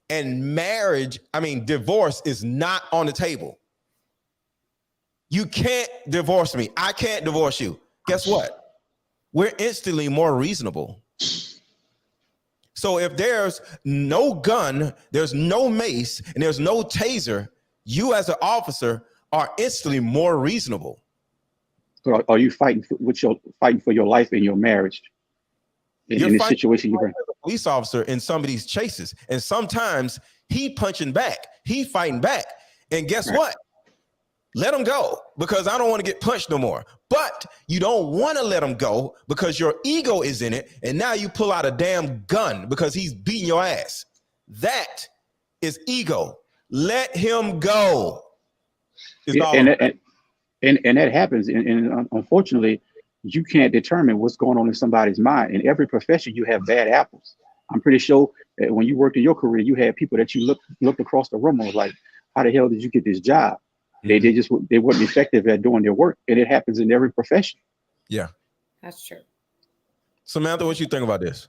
And divorce is not on the table. You can't divorce me. I can't divorce you. Guess what? We're instantly more reasonable. So if there's no gun, there's no mace, and there's no taser, you as an officer are instantly more reasonable.
So are you fighting for your life in your marriage? In this situation, you're
a police officer in some of these chases, and sometimes he punching back, he fighting back, and guess what? Let him go, because I don't want to get punched no more. But you don't want to let him go because your ego is in it, and now you pull out a damn gun because he's beating your ass. That is ego. Let him go.
And that happens, and unfortunately, you can't determine what's going on in somebody's mind. In every profession, you have bad apples. I'm pretty sure that when you worked in your career, you had people that you looked across the room and was like, how the hell did you get this job? Mm-hmm. They weren't effective at doing their work, and it happens in every profession.
Yeah,
that's true.
Samantha, what you think about this?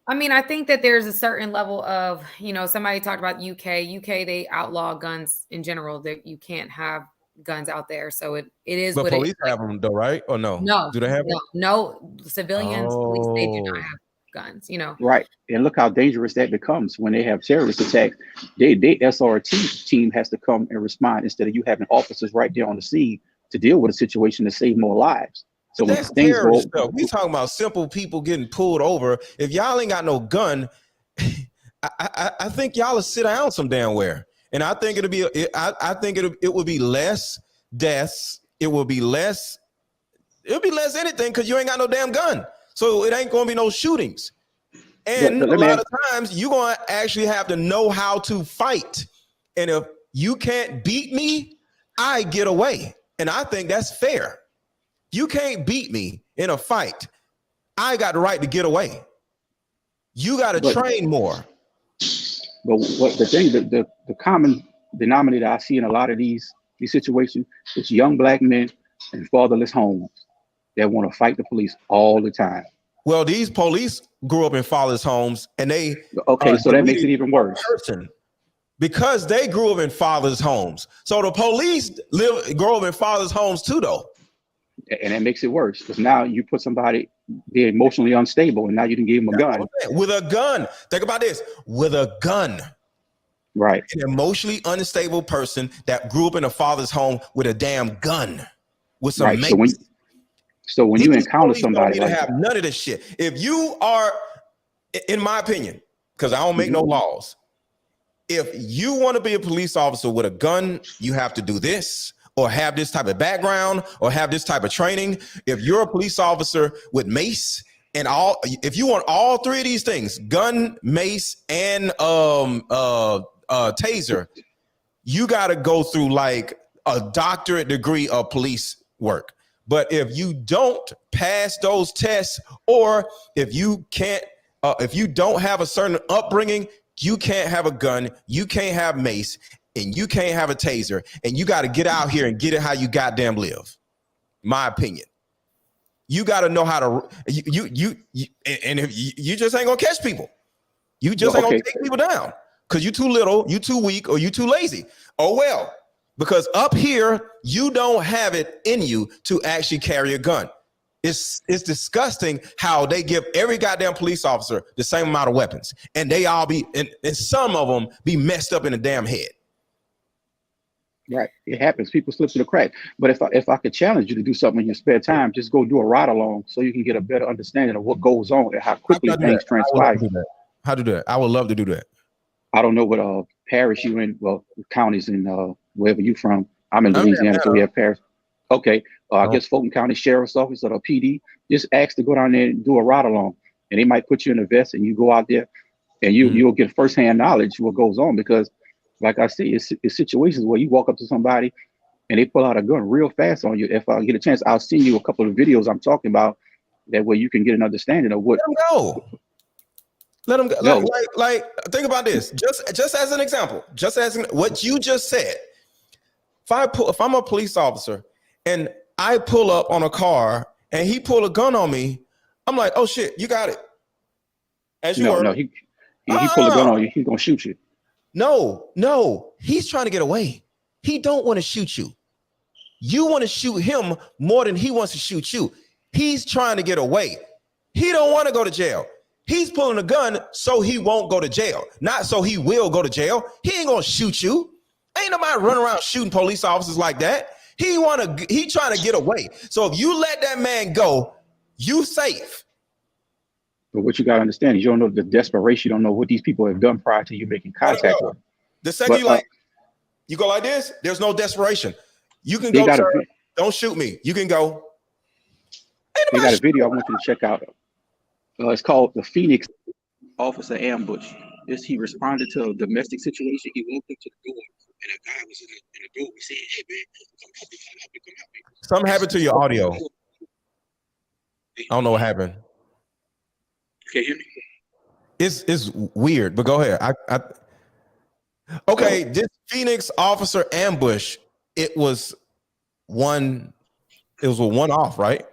I think that there's a certain level of, somebody talked about UK, they outlaw guns in general, that you can't have guns out there. So it is.
But police have them though, right? Or no?
No.
Do they have them?
No. Civilians, police, they do not have guns,
Right. And look how dangerous that becomes when they have terrorist attacks. They SRT team has to come and respond instead of you having officers right there on the scene to deal with a situation to save more lives. So
that's terrorist stuff. We talking about simple people getting pulled over. If y'all ain't got no gun, I think y'all will sit down some damn where. And I think it'll be. I think it would be less deaths. It will be less. It'll be less anything because you ain't got no damn gun. So it ain't gonna be no shootings. And a lot of times you're gonna actually have to know how to fight. And if you can't beat me, I get away. And I think that's fair. You can't beat me in a fight. I got the right to get away. You got to train more.
But what the thing, the common denominator I see in a lot of these situations is young black men in fatherless homes that want to fight the police all the time.
Well, these police grew up in fatherless homes, and they
so that makes it even worse.
Because they grew up in fatherless homes. So the police grow up in fatherless homes too, though.
And that makes it worse because now you put somebody, they're emotionally unstable, and now you can give them a gun.
With a gun. Think about this. With a gun.
Right.
An emotionally unstable person that grew up in a father's home with a damn gun. With some mace.
So when you encounter somebody
like have none of this shit. If you are, in my opinion, because I don't make no laws, if you want to be a police officer with a gun, you have to do this, or have this type of background, or have this type of training. If you're a police officer with mace and if you want all three of these things, gun, mace, and taser, you got to go through like a doctorate degree of police work. But if you don't pass those tests, or if you can't, if you don't have a certain upbringing, you can't have a gun, you can't have mace, and you can't have a taser, and you got to get out here and get it how you goddamn live. My opinion. You got to know how to and if you just ain't gonna catch people. You just ain't gonna take people down because you too little, you too weak, or you too lazy. Oh well, because up here you don't have it in you to actually carry a gun. It's disgusting how they give every goddamn police officer the same amount of weapons, and they all be and some of them be messed up in the damn head.
Right, it happens. People slip through the crack. But if I could challenge you to do something in your spare time, just go do a ride along so you can get a better understanding of what goes on and how quickly things transpire.
How to do that? I would love to do that.
I don't know what parish you in. Well, counties in wherever you from. I'm in Louisiana, so we have parish. Okay, I guess Fulton County Sheriff's Office or the PD just ask to go down there and do a ride along, and they might put you in a vest and you go out there, and you'll get firsthand knowledge what goes on because. Like I see, it's situations where you walk up to somebody and they pull out a gun real fast on you. If I get a chance, I'll send you a couple of videos I'm talking about. That way you can get an understanding of what.
Let them go. Let them go. No. Like, think about this. Just as an example, just as what you just said. If I'm a police officer and I pull up on a car and he pull a gun on me, I'm like, oh shit, you got it. As you
no, he pull a gun on you, he's gonna shoot you.
No, he's trying to get away. He don't want to shoot you. You want to shoot him more than he wants to shoot you. He's trying to get away. He don't want to go to jail. He's pulling a gun so he won't go to jail, not so he will go to jail. He ain't gonna shoot you. Ain't nobody running around shooting police officers like that. He trying to get away. So if you let that man go, you safe.
But what you got to understand is you don't know the desperation. You don't know what these people have done prior to you making contact with them.
The second you go like this, there's no desperation. You can go, sir, don't shoot me. You can go.
They got a video I want you to check out. It's called The Phoenix Officer Ambush. He responded to a domestic situation. He walked into the door, and a guy was in the door. He said, "Hey, man, come help me.
Something happened to your audio. I don't know what happened.
Can you hear me?
It's weird, but go ahead. Okay, this Phoenix Officer Ambush, it was a one-off, right?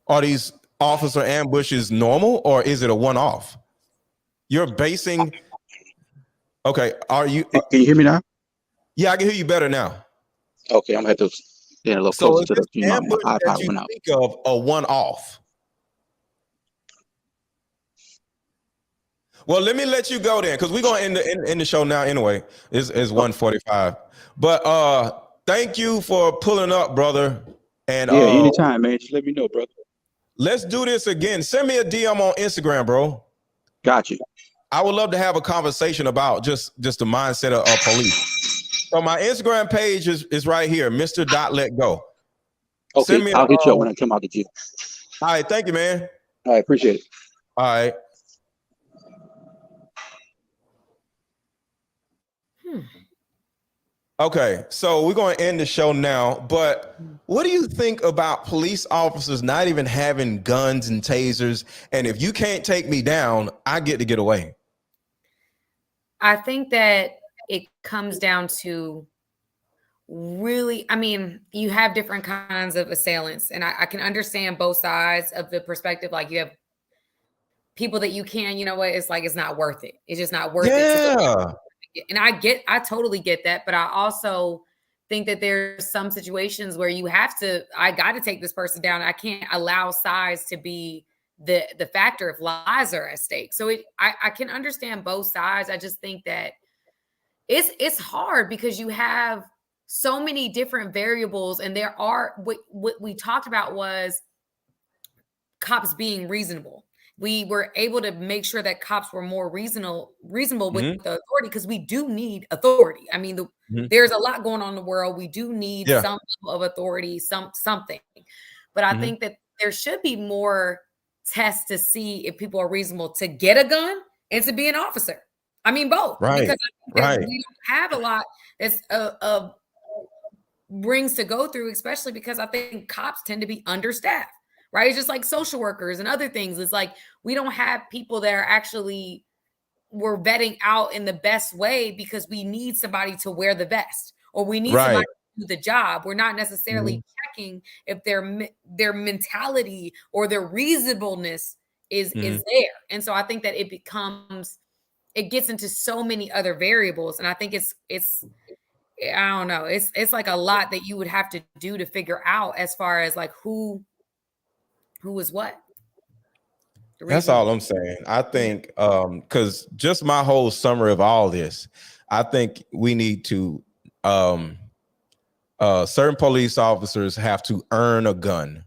Are these officer ambushes normal, or is it a one-off? You're basing. Okay, are you?
Can you hear me now?
Yeah, I can hear you better now.
Okay, I'm gonna have to get a little closer to the
ambush that you think of a one-off. Well, let me let you go then, because we're going to end the show now anyway. It's 1:45. But thank you for pulling up, brother. And
yeah, anytime, man. Just let me know, brother.
Let's do this again. Send me a DM on Instagram, bro.
Got you.
I would love to have a conversation about just the mindset of police. So my Instagram page is right here, Mr.Letgo.
Okay, I'll hit you up when I come out the gym.
All right, thank you, man.
All right, appreciate it.
All right. Okay, so we're going to end the show now, but what do you think about police officers not even having guns and tasers? And if you can't take me down, I get away.
I think that it comes down to really, I mean, you have different kinds of assailants, and I can understand both sides of the perspective. Like you have people that you can, you know what, it's like, it's not worth it. It's just not worth it. And I totally get that. But I also think that there's some situations where I got to take this person down. I can't allow size to be the factor if lives are at stake. So I can understand both sides. I just think that it's hard because you have so many different variables, and there are what we talked about was cops being reasonable. We were able to make sure that cops were more reasonable with the authority, because we do need authority. I mean, there's a lot going on in the world. We do need some level of authority, something. But I think that there should be more tests to see if people are reasonable to get a gun and to be an officer. I mean, both.
Right.
Because I think that we don't have a lot that's rings to go through, especially because I think cops tend to be understaffed, right? It's just like social workers and other things. It's like we don't have people that are actually we're vetting out in the best way because we need somebody to wear the vest or we need somebody to do the job. We're not necessarily checking if their mentality or their reasonableness is there. And so I think that it gets into so many other variables. And I think it's I don't know. It's like a lot that you would have to do to figure out as far as like who is what.
That's all I'm saying. I think because just my whole summary of all this, I think we need to certain police officers have to earn a gun.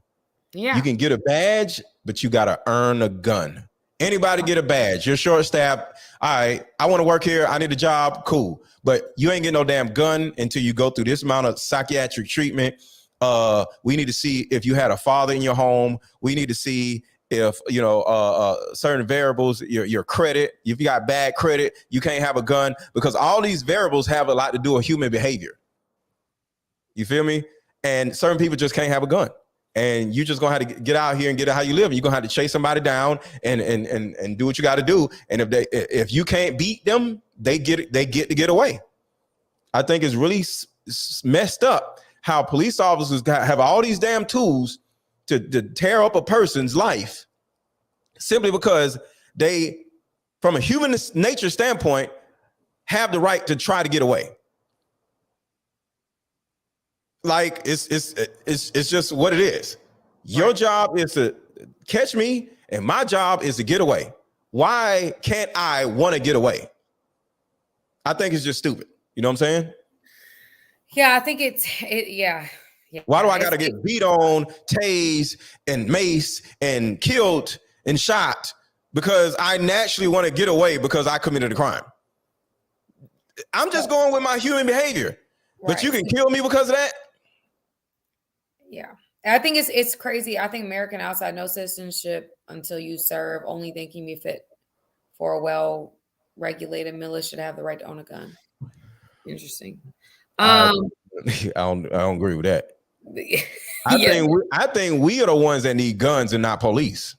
Yeah.
You can get a badge, but you got to earn a gun. Anybody get a badge? You're short staffed. All right, I want to work here. I need a job. Cool. But you ain't getting no damn gun until you go through this amount of psychiatric treatment. We need to see if you had a father in your home. We need to see if, you know, certain variables, your credit, if you got bad credit, you can't have a gun because all these variables have a lot to do with human behavior. You feel me? And certain people just can't have a gun. And you just gonna have to get out here and get it how you live. And you're gonna have to chase somebody down and do what you got to do. And if you can't beat them, they get to get away. I think it's really messed up how police officers have all these damn tools to tear up a person's life simply because they, from a human nature standpoint, have the right to try to get away. Like it's just what it is. Your job is to catch me, and my job is to get away. Why can't I want to get away? I think it's just stupid. You know what I'm saying?
Yeah, I think yeah.
Why do I got to get beat on, tased, and maced, and killed, and shot because I naturally want to get away because I committed a crime? I'm just going with my human behavior. But you can kill me because of that?
Yeah. I think it's crazy. I think American outside no citizenship until you serve, only thinking me fit for a well-regulated militia should have the right to own a gun. Interesting.
I don't agree with that. I think we are the ones that need guns and not police.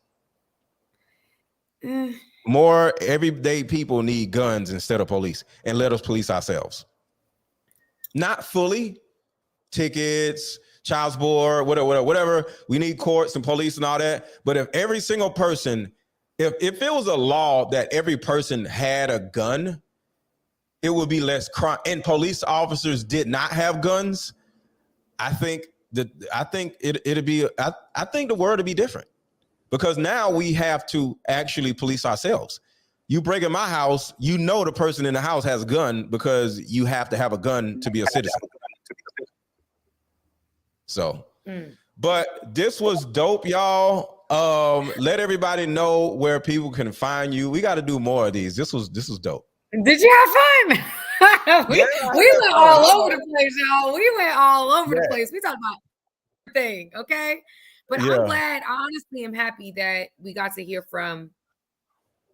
More everyday people need guns instead of police, and let us police ourselves. Not fully. Tickets, child support, whatever. We need courts and police and all that. But if every single person, if it was a law that every person had a gun, it would be less crime. And police officers did not have guns. I think the world would be different because now we have to actually police ourselves. You break in my house, you know the person in the house has a gun because you have to have a gun to be a citizen. So, but this was dope, y'all. Let everybody know where people can find you. We got to do more of these. This was dope.
Did you have fun? we went all over the place, y'all. We went all over the place. We talked about everything, okay? But I'm glad. I honestly am happy that we got to hear from,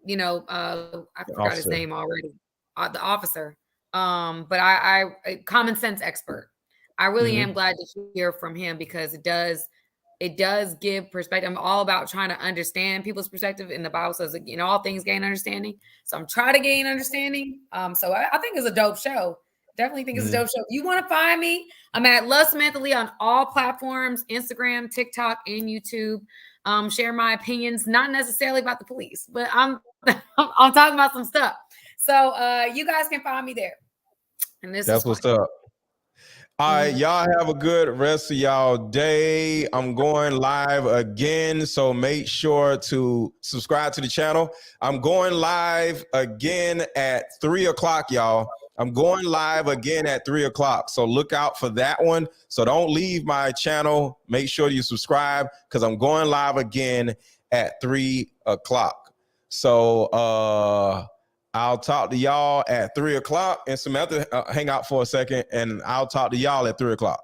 you know, I forgot his name already, the officer. But I common sense expert. I really am glad to hear from him because it does give perspective. I'm all about trying to understand people's perspective. And the Bible says, in all things gain understanding. So I'm trying to gain understanding. So I think it's a dope show. Definitely think it's a dope show. If you want to find me, I'm at Love Samantha Lee on all platforms, Instagram, TikTok, and YouTube. Share my opinions, not necessarily about the police, but I'm talking about some stuff. So you guys can find me there. And that's
what's up. All right, y'all have a good rest of y'all day. I'm going live again, so make sure to subscribe to the channel. I'm going live again at 3 o'clock, y'all. I'm going live again at 3 o'clock, so look out for that one. So don't leave my channel. Make sure you subscribe because I'm going live again at 3 o'clock. So I'll talk to y'all at 3 o'clock. And Samantha, hang out for a second, and I'll talk to y'all at 3 o'clock.